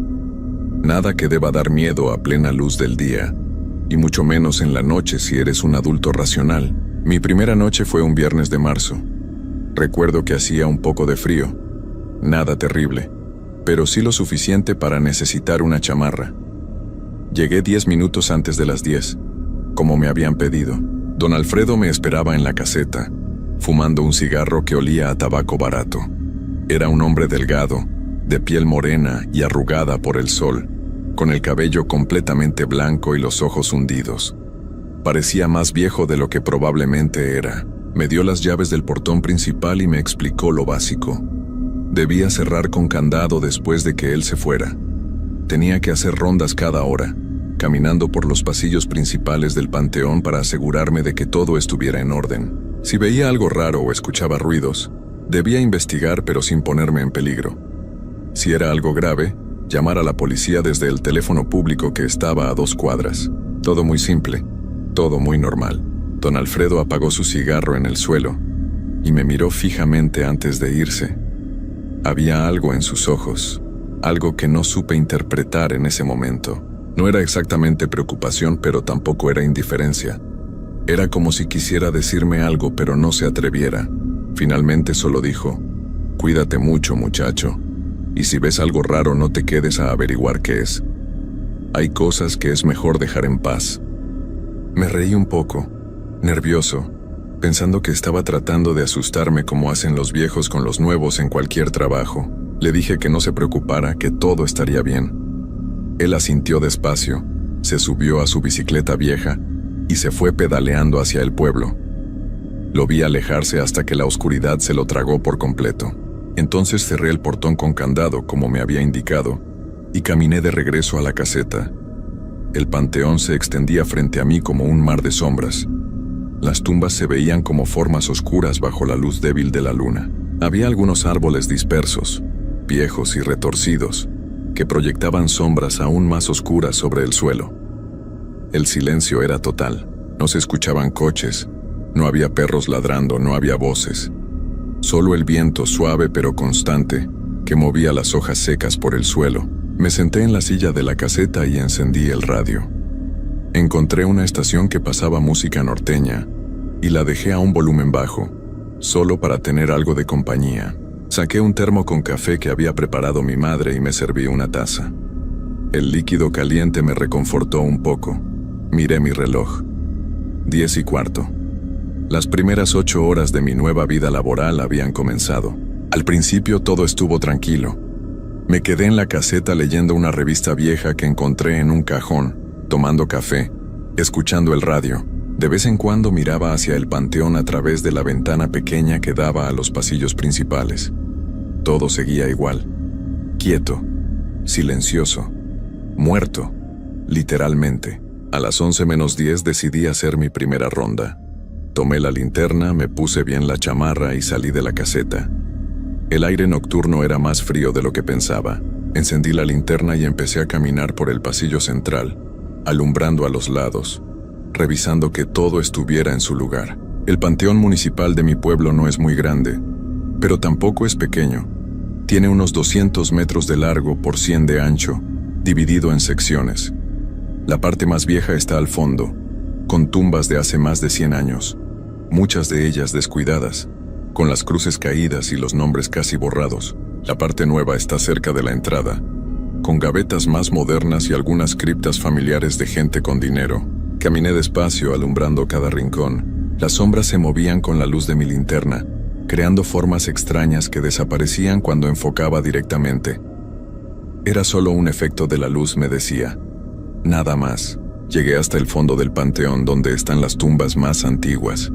Nada que deba dar miedo a plena luz del día, y mucho menos en la noche si eres un adulto racional. Mi primera noche fue un viernes de marzo. Recuerdo que hacía un poco de frío. Nada terrible, pero sí lo suficiente para necesitar una chamarra. Llegué 10 minutos antes de las 10, como me habían pedido. Don Alfredo me esperaba en la caseta, fumando un cigarro que olía a tabaco barato. Era un hombre delgado, de piel morena y arrugada por el sol, con el cabello completamente blanco y los ojos hundidos. Parecía más viejo de lo que probablemente era. Me dio las llaves del portón principal y me explicó lo básico. Debía cerrar con candado después de que él se fuera. Tenía que hacer rondas cada hora, caminando por los pasillos principales del panteón para asegurarme de que todo estuviera en orden. Si veía algo raro o escuchaba ruidos, debía investigar pero sin ponerme en peligro. Si era algo grave, llamar a la policía desde el teléfono público que estaba a 2 cuadras. Todo muy simple, todo muy normal. Don Alfredo apagó su cigarro en el suelo y me miró fijamente antes de irse. Había algo en sus ojos, algo que no supe interpretar en ese momento. No era exactamente preocupación, pero tampoco era indiferencia. Era como si quisiera decirme algo, pero no se atreviera. Finalmente solo dijo: «Cuídate mucho, muchacho». Y si ves algo raro, no te quedes a averiguar qué es. Hay cosas que es mejor dejar en paz. Me reí un poco, nervioso, pensando que estaba tratando de asustarme como hacen los viejos con los nuevos en cualquier trabajo. Le dije que no se preocupara, que todo estaría bien. Él asintió despacio, se subió a su bicicleta vieja y se fue pedaleando hacia el pueblo. Lo vi alejarse hasta que la oscuridad se lo tragó por completo. Entonces cerré el portón con candado como me había indicado y caminé de regreso a la caseta. El panteón se extendía frente a mí como un mar de sombras. Las tumbas se veían como formas oscuras bajo la luz débil de la luna. Había algunos árboles dispersos, viejos y retorcidos, que proyectaban sombras aún más oscuras sobre el suelo. El silencio era total. No se escuchaban coches, no había perros ladrando, no había voces. Solo el viento suave pero constante que movía las hojas secas por el suelo. Me senté en la silla de la caseta y encendí el radio. Encontré una estación que pasaba música norteña y la dejé a un volumen bajo, solo para tener algo de compañía. Saqué un termo con café que había preparado mi madre y me serví una taza. El líquido caliente me reconfortó un poco. Miré mi reloj. 10:15. Las primeras 8 horas de mi nueva vida laboral habían comenzado. Al principio todo estuvo tranquilo. Me quedé en la caseta leyendo una revista vieja que encontré en un cajón, tomando café, escuchando el radio. De vez en cuando miraba hacia el panteón a través de la ventana pequeña que daba a los pasillos principales. Todo seguía igual. Quieto, silencioso, muerto, literalmente. A las 11:10 decidí hacer mi primera ronda. Tomé la linterna, me puse bien la chamarra y salí de la caseta. El aire nocturno era más frío de lo que pensaba. Encendí la linterna y empecé a caminar por el pasillo central, alumbrando a los lados, revisando que todo estuviera en su lugar. El panteón municipal de mi pueblo no es muy grande, pero tampoco es pequeño. Tiene unos 200 metros de largo por 100 de ancho, dividido en secciones. La parte más vieja está al fondo, con tumbas de hace más de 100 años, muchas de ellas descuidadas, con las cruces caídas y los nombres casi borrados. La parte nueva está cerca de la entrada, con gavetas más modernas y algunas criptas familiares de gente con dinero. Caminé despacio, alumbrando cada rincón. Las sombras se movían con la luz de mi linterna, creando formas extrañas que desaparecían cuando enfocaba directamente. Era solo un efecto de la luz, me decía. Nada más. Llegué hasta el fondo del panteón, donde están las tumbas más antiguas.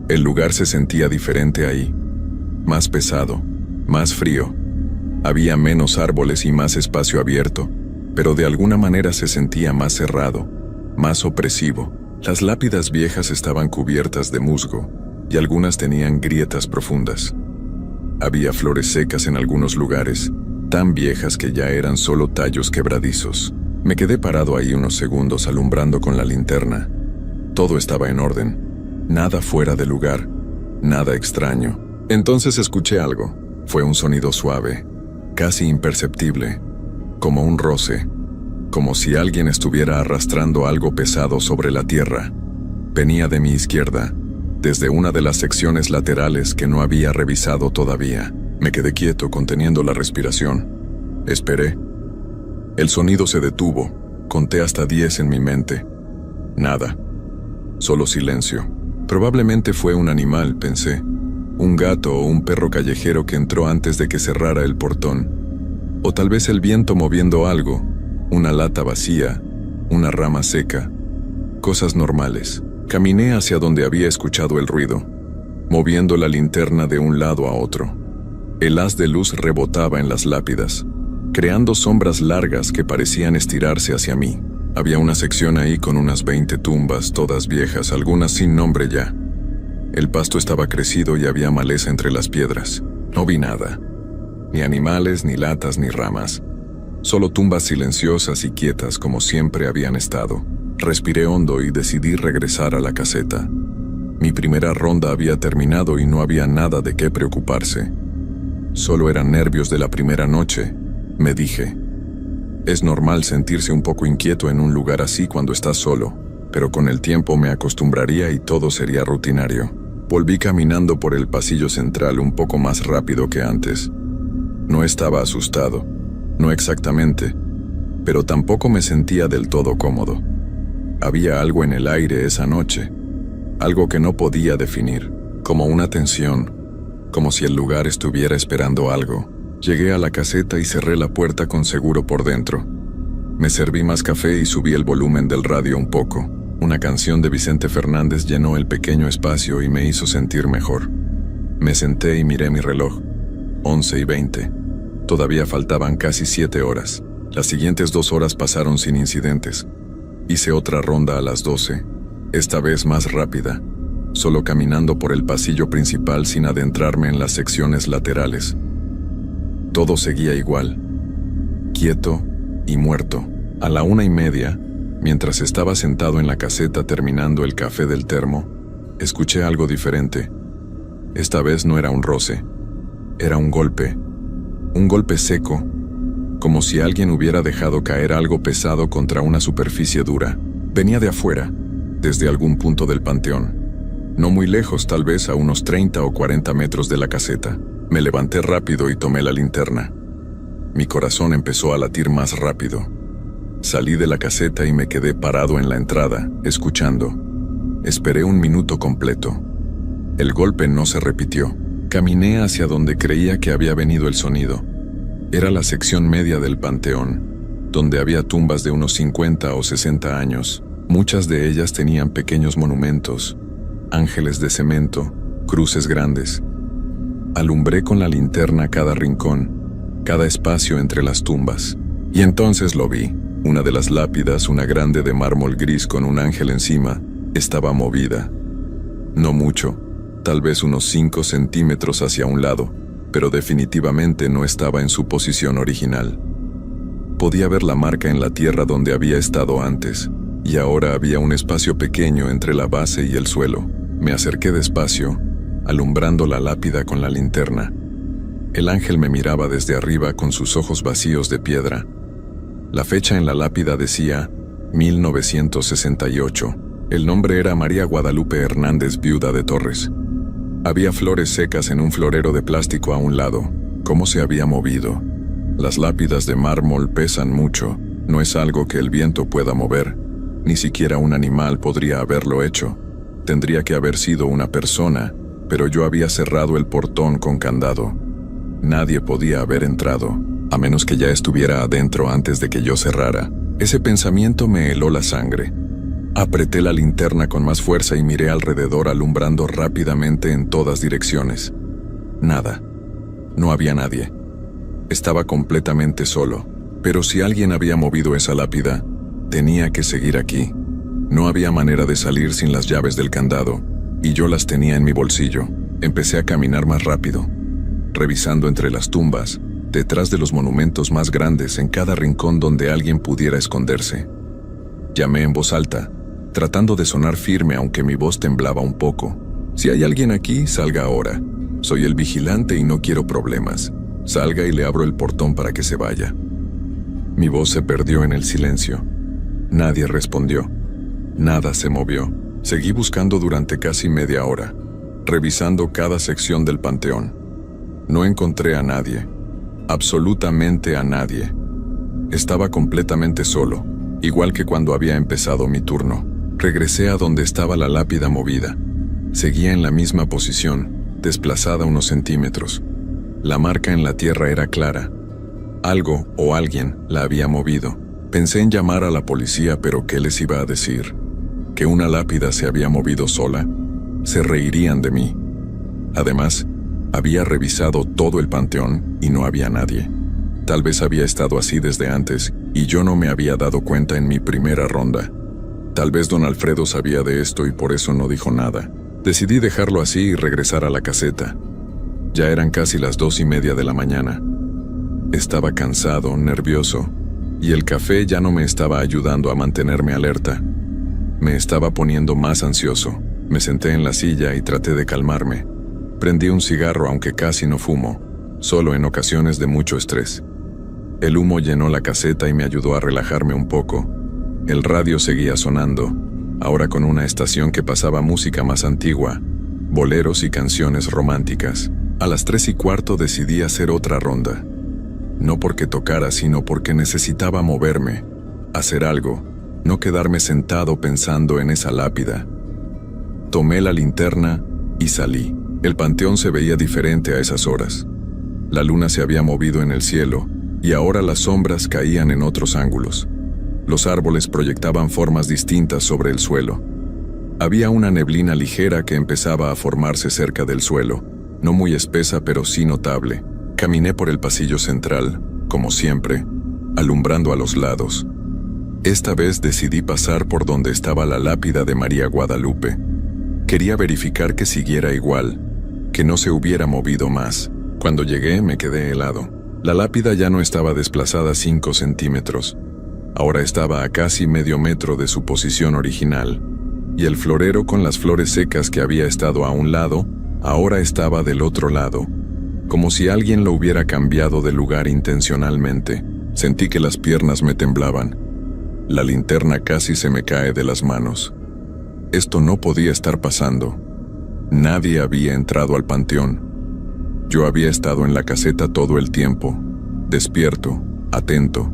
El lugar se sentía diferente ahí. Más pesado, más frío. Había menos árboles y más espacio abierto, pero de alguna manera se sentía más cerrado, más opresivo. Las lápidas viejas estaban cubiertas de musgo, y algunas tenían grietas profundas. Había flores secas en algunos lugares, tan viejas que ya eran solo tallos quebradizos. Me quedé parado ahí unos segundos alumbrando con la linterna. Todo estaba en orden. Nada fuera de lugar, nada extraño. Entonces escuché algo. Fue un sonido suave, casi imperceptible, como un roce, como si alguien estuviera arrastrando algo pesado sobre la tierra. Venía de mi izquierda, desde una de las secciones laterales que no había revisado todavía. Me quedé quieto, conteniendo la respiración. Esperé. El sonido se detuvo. Conté hasta 10 en mi mente. Nada. Solo silencio. Probablemente fue un animal, pensé. Un gato o un perro callejero que entró antes de que cerrara el portón. O tal vez el viento moviendo algo. Una lata vacía, una rama seca. Cosas normales. Caminé hacia donde había escuchado el ruido, moviendo la linterna de un lado a otro. El haz de luz rebotaba en las lápidas, creando sombras largas que parecían estirarse hacia mí. Había una sección ahí con unas 20 tumbas, todas viejas, algunas sin nombre ya. El pasto estaba crecido y había maleza entre las piedras. No vi nada. Ni animales, ni latas, ni ramas. Solo tumbas silenciosas y quietas como siempre habían estado. Respiré hondo y decidí regresar a la caseta. Mi primera ronda había terminado y no había nada de qué preocuparse. Solo eran nervios de la primera noche, me dije. Es normal sentirse un poco inquieto en un lugar así cuando estás solo, pero con el tiempo me acostumbraría y todo sería rutinario. Volví caminando por el pasillo central un poco más rápido que antes. No estaba asustado, no exactamente, pero tampoco me sentía del todo cómodo. Había algo en el aire esa noche, algo que no podía definir, como una tensión, como si el lugar estuviera esperando algo. Llegué a la caseta y cerré la puerta con seguro por dentro. Me serví más café y subí el volumen del radio un poco. Una canción de Vicente Fernández llenó el pequeño espacio y me hizo sentir mejor. Me senté y miré mi reloj. 11:20. Todavía faltaban casi 7 horas. Las siguientes 2 horas pasaron sin incidentes. Hice otra ronda a las 12, esta vez más rápida, solo caminando por el pasillo principal sin adentrarme en las secciones laterales. Todo seguía igual, quieto y muerto. A la 1:30, mientras estaba sentado en la caseta terminando el café del termo, escuché algo diferente. Esta vez no era un roce, era un golpe seco, como si alguien hubiera dejado caer algo pesado contra una superficie dura. Venía de afuera, desde algún punto del panteón. No muy lejos, tal vez a unos 30 o 40 metros de la caseta. Me levanté rápido y tomé la linterna. Mi corazón empezó a latir más rápido. Salí de la caseta y me quedé parado en la entrada, escuchando. Esperé un minuto completo. El golpe no se repitió. Caminé hacia donde creía que había venido el sonido. Era la sección media del panteón, donde había tumbas de unos 50 o 60 años. Muchas de ellas tenían pequeños monumentos, ángeles de cemento, cruces grandes. Alumbré con la linterna cada rincón, cada espacio entre las tumbas. Y entonces lo vi. Una de las lápidas, una grande de mármol gris con un ángel encima, estaba movida. No mucho, tal vez unos 5 centímetros hacia un lado, pero definitivamente no estaba en su posición original. Podía ver la marca en la tierra donde había estado antes, y ahora había un espacio pequeño entre la base y el suelo. Me acerqué despacio, alumbrando la lápida con la linterna. El ángel me miraba desde arriba con sus ojos vacíos de piedra. La fecha en la lápida decía 1968. El nombre era María Guadalupe Hernández, viuda de Torres. Había flores secas en un florero de plástico a un lado. ¿Cómo se había movido? Las lápidas de mármol pesan mucho. No es algo que el viento pueda mover. Ni siquiera un animal podría haberlo hecho. Tendría que haber sido una persona, pero yo había cerrado el portón con candado. Nadie podía haber entrado, a menos que ya estuviera adentro antes de que yo cerrara. Ese pensamiento me heló la sangre. Apreté la linterna con más fuerza y miré alrededor, alumbrando rápidamente en todas direcciones. Nada. No había nadie. Estaba completamente solo. Pero si alguien había movido esa lápida, tenía que seguir aquí. No había manera de salir sin las llaves del candado, y yo las tenía en mi bolsillo. Empecé a caminar más rápido, revisando entre las tumbas, detrás de los monumentos más grandes, en cada rincón donde alguien pudiera esconderse. Llamé en voz alta, tratando de sonar firme aunque mi voz temblaba un poco. Si hay alguien aquí, salga ahora. Soy el vigilante y no quiero problemas. Salga y le abro el portón para que se vaya. Mi voz se perdió en el silencio. Nadie respondió. Nada se movió. Seguí buscando durante casi media hora, revisando cada sección del panteón. No encontré a nadie. Absolutamente a nadie. Estaba completamente solo, igual que cuando había empezado mi turno. Regresé a donde estaba la lápida movida. Seguía en la misma posición, desplazada unos centímetros. La marca en la tierra era clara. Algo o alguien la había movido. Pensé en llamar a la policía, pero ¿qué les iba a decir? ¿Que una lápida se había movido sola? Se reirían de mí. Además, había revisado todo el panteón y no había nadie. Tal vez había estado así desde antes y yo no me había dado cuenta en mi primera ronda. Tal vez don Alfredo sabía de esto y por eso no dijo nada. Decidí dejarlo así y regresar a la caseta. Ya eran casi las 2:30 de la mañana. Estaba cansado, nervioso, y el café ya no me estaba ayudando a mantenerme alerta. Me estaba poniendo más ansioso. Me senté en la silla y traté de calmarme. Prendí un cigarro, aunque casi no fumo, solo en ocasiones de mucho estrés. El humo llenó la caseta y me ayudó a relajarme un poco. El radio seguía sonando, ahora con una estación que pasaba música más antigua, boleros y canciones románticas. A las 3:15 decidí hacer otra ronda. no porque tocara, sino porque necesitaba moverme, hacer algo, no quedarme sentado pensando en esa lápida. Tomé la linterna y salí. El panteón se veía diferente a esas horas. La luna se había movido en el cielo y ahora las sombras caían en otros ángulos. Los árboles proyectaban formas distintas sobre el suelo. Había una neblina ligera que empezaba a formarse cerca del suelo, no muy espesa pero sí notable. Caminé por el pasillo central, como siempre, alumbrando a los lados. Esta vez decidí pasar por donde estaba la lápida de María Guadalupe. Quería verificar que siguiera igual, que no se hubiera movido más. Cuando llegué me quedé helado. La lápida ya no estaba desplazada 5 centímetros. Ahora estaba a casi medio metro de su posición original, y el florero con las flores secas que había estado a un lado, ahora estaba del otro lado, como si alguien lo hubiera cambiado de lugar intencionalmente. Sentí que las piernas me temblaban. La linterna casi se me cae de las manos. Esto no podía estar pasando. Nadie había entrado al panteón. Yo había estado en la caseta todo el tiempo, despierto, atento.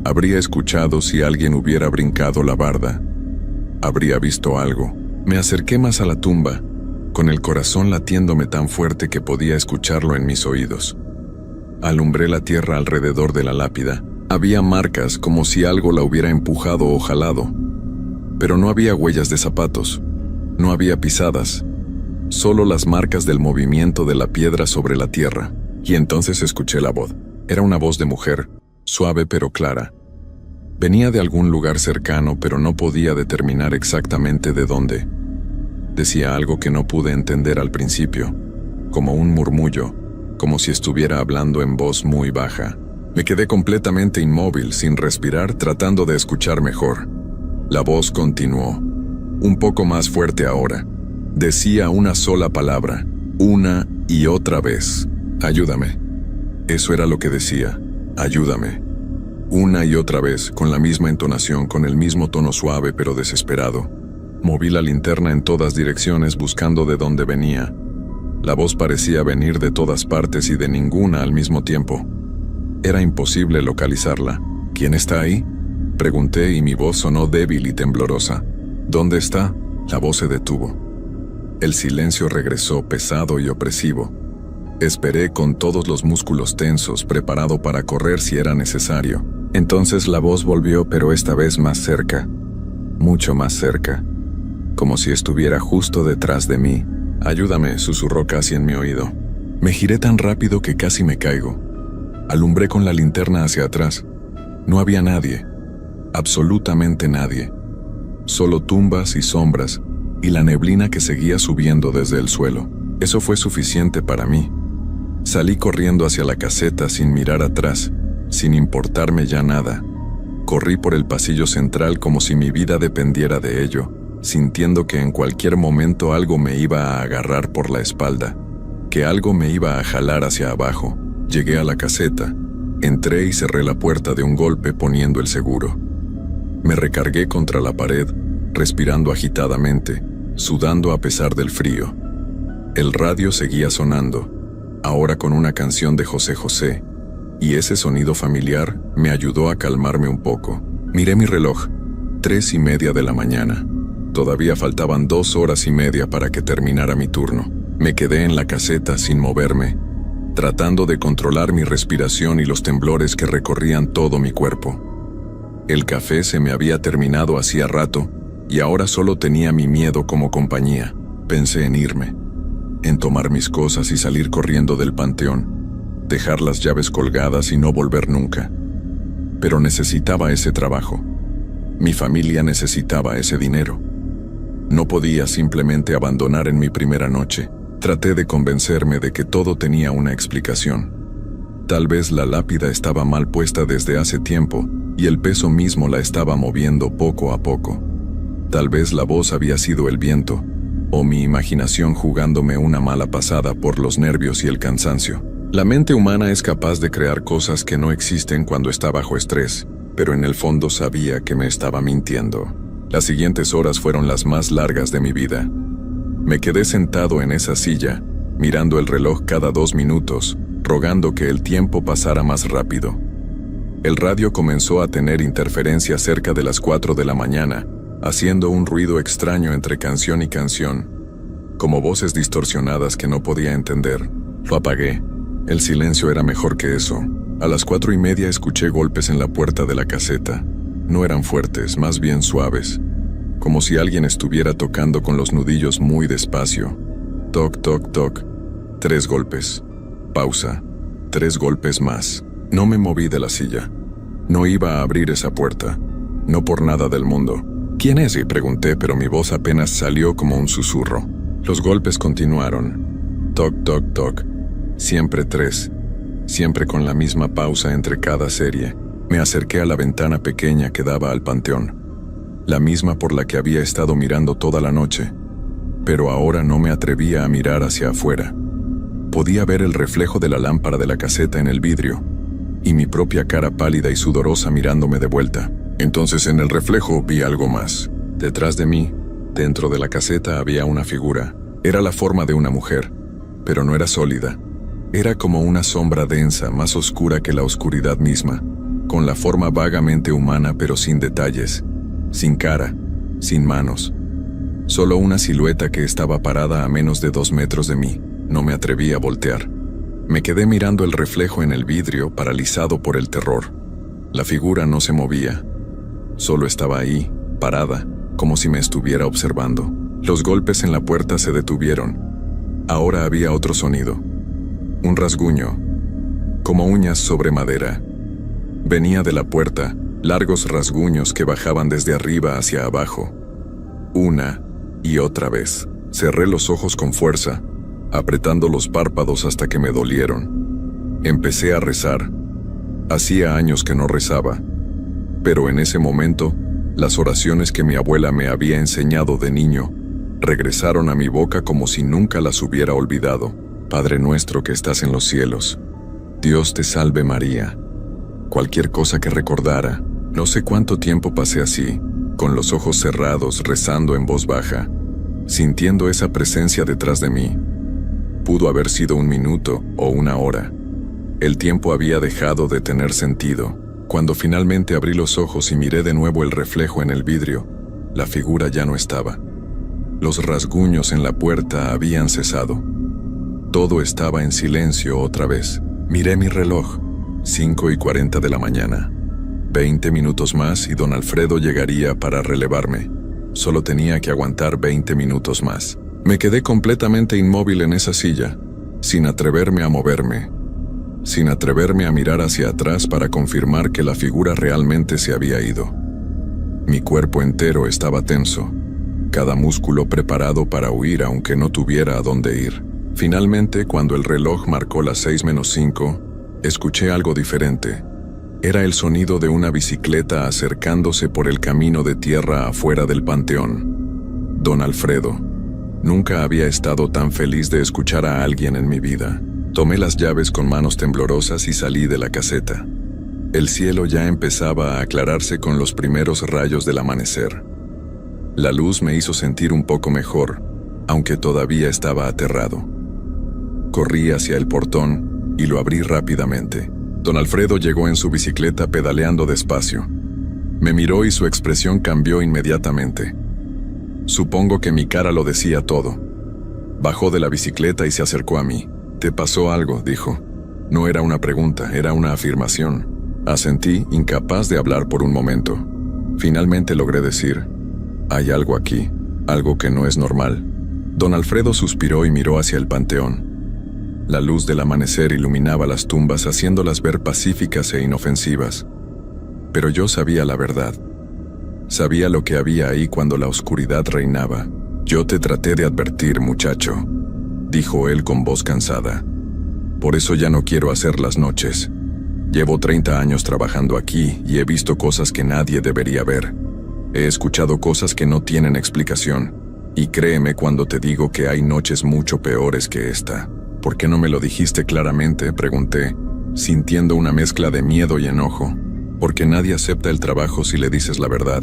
Habría escuchado si alguien hubiera brincado la barda. Habría visto algo. Me acerqué más a la tumba, con el corazón latiéndome tan fuerte que podía escucharlo en mis oídos. Alumbré la tierra alrededor de la lápida. Había marcas como si algo la hubiera empujado o jalado. Pero no había huellas de zapatos. No había pisadas. Solo las marcas del movimiento de la piedra sobre la tierra. Y entonces escuché la voz. Era una voz de mujer, suave pero clara. Venía de algún lugar cercano, pero no podía determinar exactamente de dónde. Decía algo que no pude entender al principio, como un murmullo, como si estuviera hablando en voz muy baja. Me quedé completamente inmóvil, sin respirar, tratando de escuchar mejor. La voz continuó, un poco más fuerte ahora. Decía una sola palabra, una y otra vez. Ayúdame. Eso era lo que decía, ayúdame. Una y otra vez, con la misma entonación, con el mismo tono suave pero desesperado. Moví la linterna en todas direcciones buscando de dónde venía. La voz parecía venir de todas partes y de ninguna al mismo tiempo. Era imposible localizarla. ¿Quién está ahí?, pregunté y mi voz sonó débil y temblorosa. ¿Dónde está? La voz se detuvo. El silencio regresó pesado y opresivo. Esperé con todos los músculos tensos, preparado para correr si era necesario. Entonces la voz volvió, pero esta vez más cerca, mucho más cerca, como si estuviera justo detrás de mí. Ayúdame, susurró casi en mi oído. Me giré tan rápido que casi me caigo. Alumbré con la linterna hacia atrás. No había nadie, absolutamente nadie. Solo tumbas y sombras, y la neblina que seguía subiendo desde el suelo. Eso fue suficiente para mí. Salí corriendo hacia la caseta sin mirar atrás, sin importarme ya nada. Corrí por el pasillo central como si mi vida dependiera de ello, sintiendo que en cualquier momento algo me iba a agarrar por la espalda, que algo me iba a jalar hacia abajo. Llegué a la caseta, entré y cerré la puerta de un golpe poniendo el seguro. Me recargué contra la pared, respirando agitadamente, sudando a pesar del frío. El radio seguía sonando, ahora con una canción de José José, y ese sonido familiar me ayudó a calmarme un poco. Miré mi reloj, 3:30 de la mañana. Todavía faltaban 2 horas y media para que terminara mi turno. Me quedé en la caseta sin moverme, tratando de controlar mi respiración y los temblores que recorrían todo mi cuerpo. El café se me había terminado hacía rato, y ahora solo tenía mi miedo como compañía. Pensé en irme, en tomar mis cosas y salir corriendo del panteón, dejar las llaves colgadas y no volver nunca. Pero necesitaba ese trabajo. Mi familia necesitaba ese dinero. No podía simplemente abandonar en mi primera noche. Traté de convencerme de que todo tenía una explicación. Tal vez la lápida estaba mal puesta desde hace tiempo y el peso mismo la estaba moviendo poco a poco. Tal vez la voz había sido el viento, o mi imaginación jugándome una mala pasada por los nervios y el cansancio. La mente humana es capaz de crear cosas que no existen cuando está bajo estrés, pero en el fondo sabía que me estaba mintiendo. Las siguientes horas fueron las más largas de mi vida. Me quedé sentado en esa silla, mirando el reloj cada 2 minutos, rogando que el tiempo pasara más rápido. El radio comenzó a tener interferencia cerca de las 4 de la mañana, haciendo un ruido extraño entre canción y canción, como voces distorsionadas que no podía entender. Lo apagué. El silencio era mejor que eso. A las 4:30 escuché golpes en la puerta de la caseta. No eran fuertes, más bien suaves, como si alguien estuviera tocando con los nudillos muy despacio. Toc, toc, toc. 3 golpes. Pausa. 3 golpes más. No me moví de la silla. No iba a abrir esa puerta. No por nada del mundo. ¿Quién es? Y pregunté, pero mi voz apenas salió como un susurro. Los golpes continuaron. Toc, toc, toc. Siempre 3. Siempre con la misma pausa entre cada serie. Me acerqué a la ventana pequeña que daba al panteón. La misma por la que había estado mirando toda la noche. Pero ahora no me atrevía a mirar hacia afuera. Podía ver el reflejo de la lámpara de la caseta en el vidrio, y mi propia cara pálida y sudorosa mirándome de vuelta. Entonces en el reflejo vi algo más. Detrás de mí, dentro de la caseta, había una figura. Era la forma de una mujer, pero no era sólida. Era como una sombra densa, más oscura que la oscuridad misma, con la forma vagamente humana pero sin detalles, sin cara, sin manos. Solo una silueta que estaba parada a menos de 2 metros de mí. No me atreví a voltear. Me quedé mirando el reflejo en el vidrio, paralizado por el terror. La figura no se movía. Solo estaba ahí, parada, como si me estuviera observando. Los golpes en la puerta se detuvieron. Ahora había otro sonido. Un rasguño, como uñas sobre madera. Venía de la puerta, largos rasguños que bajaban desde arriba hacia abajo. Una y otra vez. Cerré los ojos con fuerza, apretando los párpados hasta que me dolieron. Empecé a rezar. Hacía años que no rezaba, pero en ese momento, las oraciones que mi abuela me había enseñado de niño regresaron a mi boca como si nunca las hubiera olvidado. Padre nuestro que estás en los cielos, Dios te salve María. Cualquier cosa que recordara. No sé cuánto tiempo pasé así, con los ojos cerrados, rezando en voz baja, sintiendo esa presencia detrás de mí. Pudo haber sido 1 minuto o 1 hora. El tiempo había dejado de tener sentido. Cuando finalmente abrí los ojos y miré de nuevo el reflejo en el vidrio, la figura ya no estaba. Los rasguños en la puerta habían cesado. Todo estaba en silencio otra vez. Miré mi reloj. 5:40 de la mañana. 20 minutos más y don Alfredo llegaría para relevarme. Solo tenía que aguantar 20 minutos más. Me quedé completamente inmóvil en esa silla, sin atreverme a moverme, sin atreverme a mirar hacia atrás para confirmar que la figura realmente se había ido. Mi cuerpo entero estaba tenso, cada músculo preparado para huir aunque no tuviera a dónde ir. Finalmente, cuando el reloj marcó las 6:05, escuché algo diferente. Era el sonido de una bicicleta acercándose por el camino de tierra afuera del panteón. Don Alfredo. Nunca había estado tan feliz de escuchar a alguien en mi vida. Tomé las llaves con manos temblorosas y salí de la caseta. El cielo ya empezaba a aclararse con los primeros rayos del amanecer. La luz me hizo sentir un poco mejor, aunque todavía estaba aterrado. Corrí hacia el portón y lo abrí rápidamente. Don Alfredo llegó en su bicicleta pedaleando despacio. Me miró y su expresión cambió inmediatamente. Supongo que mi cara lo decía todo. Bajó de la bicicleta y se acercó a mí. «¿Te pasó algo?», dijo. No era una pregunta, era una afirmación. Asentí, incapaz de hablar por un momento. Finalmente logré decir: «Hay algo aquí, algo que no es normal». Don Alfredo suspiró y miró hacia el panteón. La luz del amanecer iluminaba las tumbas, haciéndolas ver pacíficas e inofensivas. Pero yo sabía la verdad. Sabía lo que había ahí cuando la oscuridad reinaba. «Yo te traté de advertir, muchacho», dijo él con voz cansada. «Por eso ya no quiero hacer las noches. Llevo 30 años trabajando aquí y he visto cosas que nadie debería ver. He escuchado cosas que no tienen explicación. Y créeme cuando te digo que hay noches mucho peores que esta». «¿Por qué no me lo dijiste claramente?», pregunté, sintiendo una mezcla de miedo y enojo. «Porque nadie acepta el trabajo si le dices la verdad.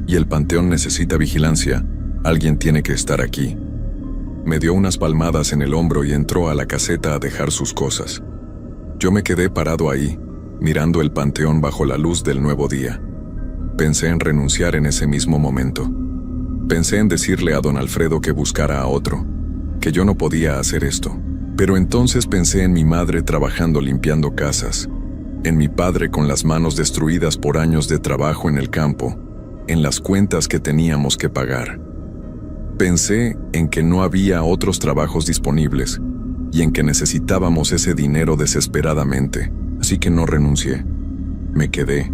Y el panteón necesita vigilancia. Alguien tiene que estar aquí». Me dio unas palmadas en el hombro y entró a la caseta a dejar sus cosas. Yo me quedé parado ahí, mirando el panteón bajo la luz del nuevo día. Pensé en renunciar en ese mismo momento. Pensé en decirle a don Alfredo que buscara a otro, que yo no podía hacer esto. Pero entonces pensé en mi madre trabajando limpiando casas, en mi padre con las manos destruidas por años de trabajo en el campo, en las cuentas que teníamos que pagar. Pensé en que no había otros trabajos disponibles y en que necesitábamos ese dinero desesperadamente, así que no renuncié. Me quedé,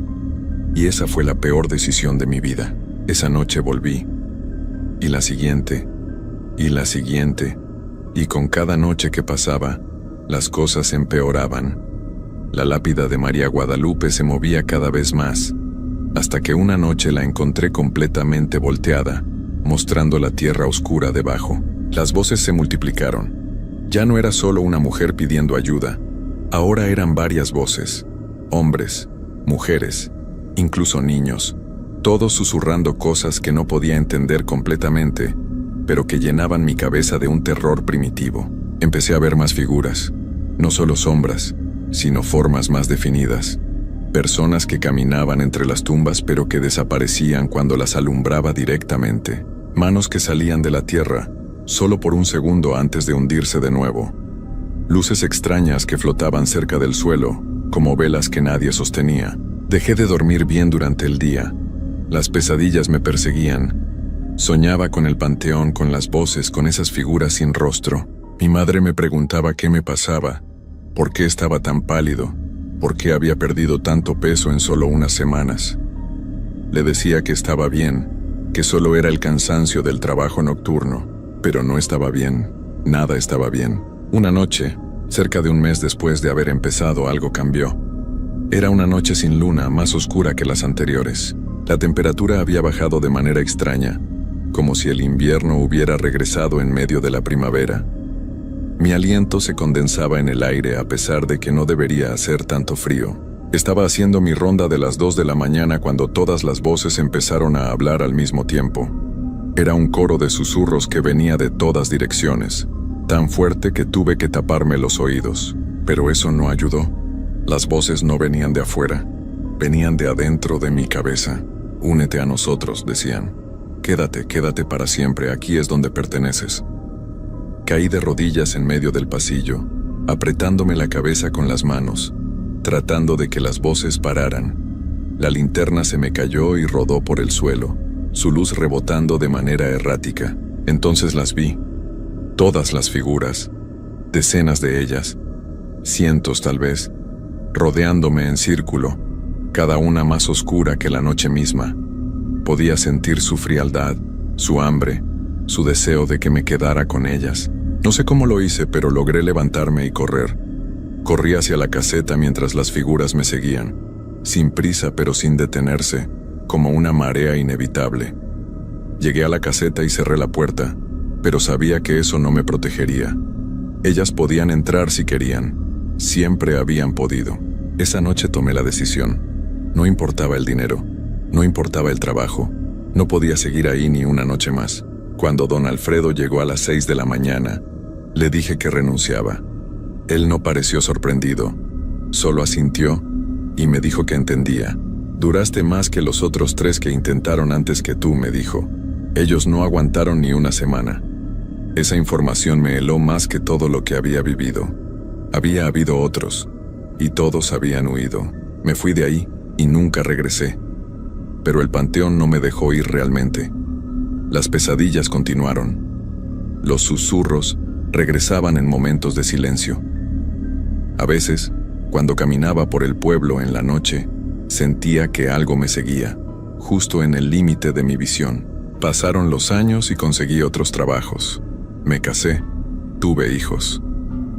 y esa fue la peor decisión de mi vida. Esa noche volví, y la siguiente, y la siguiente, y con cada noche que pasaba, las cosas empeoraban. La lápida de María Guadalupe se movía cada vez más, hasta que una noche la encontré completamente volteada, mostrando la tierra oscura debajo. Las voces se multiplicaron. Ya no era solo una mujer pidiendo ayuda, ahora eran varias voces, hombres, mujeres, incluso niños, todos susurrando cosas que no podía entender completamente, pero que llenaban mi cabeza de un terror primitivo. Empecé a ver más figuras, no solo sombras, sino formas más definidas. Personas que caminaban entre las tumbas pero que desaparecían cuando las alumbraba directamente. Manos que salían de la tierra, solo por un segundo antes de hundirse de nuevo. Luces extrañas que flotaban cerca del suelo, como velas que nadie sostenía. Dejé de dormir bien durante el día. Las pesadillas me perseguían. Soñaba con el panteón, con las voces, con esas figuras sin rostro. Mi madre me preguntaba qué me pasaba, por qué estaba tan pálido, por qué había perdido tanto peso en solo unas semanas. Le decía que estaba bien, que solo era el cansancio del trabajo nocturno, pero no estaba bien, nada estaba bien. Una noche, cerca de un mes después de haber empezado, algo cambió. Era una noche sin luna, más oscura que las anteriores. La temperatura había bajado de manera extraña, como si el invierno hubiera regresado en medio de la primavera. Mi aliento se condensaba en el aire a pesar de que no debería hacer tanto frío. Estaba haciendo mi ronda de las 2 de la mañana cuando todas las voces empezaron a hablar al mismo tiempo. Era un coro de susurros que venía de todas direcciones, tan fuerte que tuve que taparme los oídos. Pero eso no ayudó. Las voces no venían de afuera, venían de adentro de mi cabeza. Únete a nosotros, decían. Quédate, quédate para siempre, aquí es donde perteneces. Caí de rodillas en medio del pasillo, apretándome la cabeza con las manos, tratando de que las voces pararan. La linterna se me cayó y rodó por el suelo, su luz rebotando de manera errática. Entonces las vi, todas las figuras, decenas de ellas, cientos tal vez, rodeándome en círculo, cada una más oscura que la noche misma. Podía sentir su frialdad, su hambre, su deseo de que me quedara con ellas. No sé cómo lo hice, pero logré levantarme y correr. Corrí hacia la caseta mientras las figuras me seguían, sin prisa pero sin detenerse, como una marea inevitable. Llegué a la caseta y cerré la puerta, pero sabía que eso no me protegería. Ellas podían entrar si querían, siempre habían podido. Esa noche tomé la decisión. No importaba el dinero, no importaba el trabajo, no podía seguir ahí ni una noche más. Cuando don Alfredo llegó a las 6 de la mañana, le dije que renunciaba. Él no pareció sorprendido, solo asintió y me dijo que entendía. Duraste más que los otros 3 que intentaron antes que tú, me dijo. Ellos no aguantaron ni una semana. Esa información me heló más que todo lo que había vivido. Había habido otros, y todos habían huido. Me fui de ahí y nunca regresé. Pero el panteón no me dejó ir realmente. Las pesadillas continuaron. Los susurros regresaban en momentos de silencio. A veces, cuando caminaba por el pueblo en la noche, sentía que algo me seguía, justo en el límite de mi visión. Pasaron los años y conseguí otros trabajos. Me casé, tuve hijos.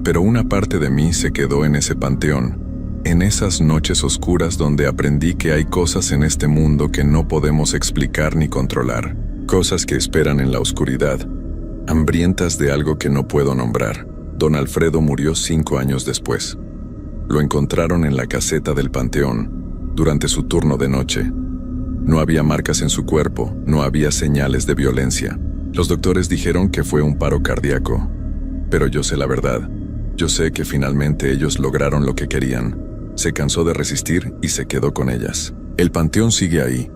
Pero una parte de mí se quedó en ese panteón, en esas noches oscuras donde aprendí que hay cosas en este mundo que no podemos explicar ni controlar. Cosas que esperan en la oscuridad, hambrientas de algo que no puedo nombrar. Don Alfredo murió 5 años después. Lo encontraron en la caseta del panteón, durante su turno de noche. No había marcas en su cuerpo, no había señales de violencia. Los doctores dijeron que fue un paro cardíaco, pero yo sé la verdad. Yo sé que finalmente ellos lograron lo que querían. Se cansó de resistir y se quedó con ellas. El panteón sigue ahí.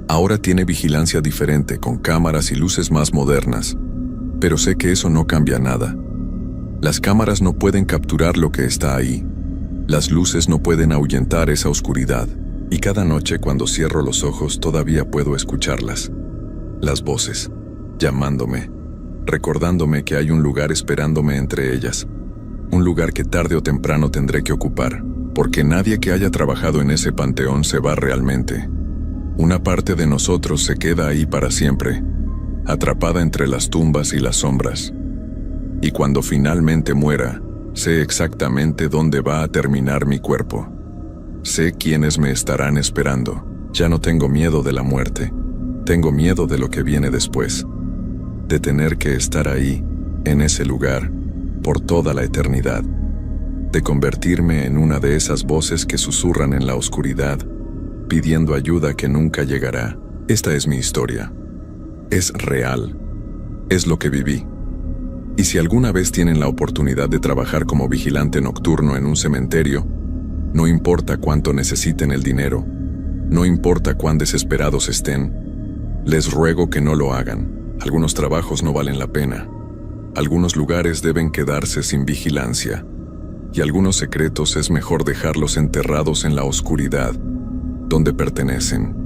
Ahora tiene vigilancia diferente, con cámaras y luces más modernas. Pero sé que eso no cambia nada. Las cámaras no pueden capturar lo que está ahí. Las luces no pueden ahuyentar esa oscuridad. Y cada noche cuando cierro los ojos todavía puedo escucharlas. Las voces, llamándome, recordándome que hay un lugar esperándome entre ellas. Un lugar que tarde o temprano tendré que ocupar, porque nadie que haya trabajado en ese panteón se va realmente. Una parte de nosotros se queda ahí para siempre, atrapada entre las tumbas y las sombras. Y cuando finalmente muera, sé exactamente dónde va a terminar mi cuerpo. Sé quiénes me estarán esperando. Ya no tengo miedo de la muerte. Tengo miedo de lo que viene después. De tener que estar ahí, en ese lugar, por toda la eternidad. De convertirme en una de esas voces que susurran en la oscuridad, pidiendo ayuda que nunca llegará. Esta es mi historia. Es real. Es lo que viví. Y si alguna vez tienen la oportunidad de trabajar como vigilante nocturno en un cementerio, no importa cuánto necesiten el dinero, no importa cuán desesperados estén, les ruego que no lo hagan. Algunos trabajos no valen la pena. Algunos lugares deben quedarse sin vigilancia. Y algunos secretos es mejor dejarlos enterrados en la oscuridad, donde pertenecen.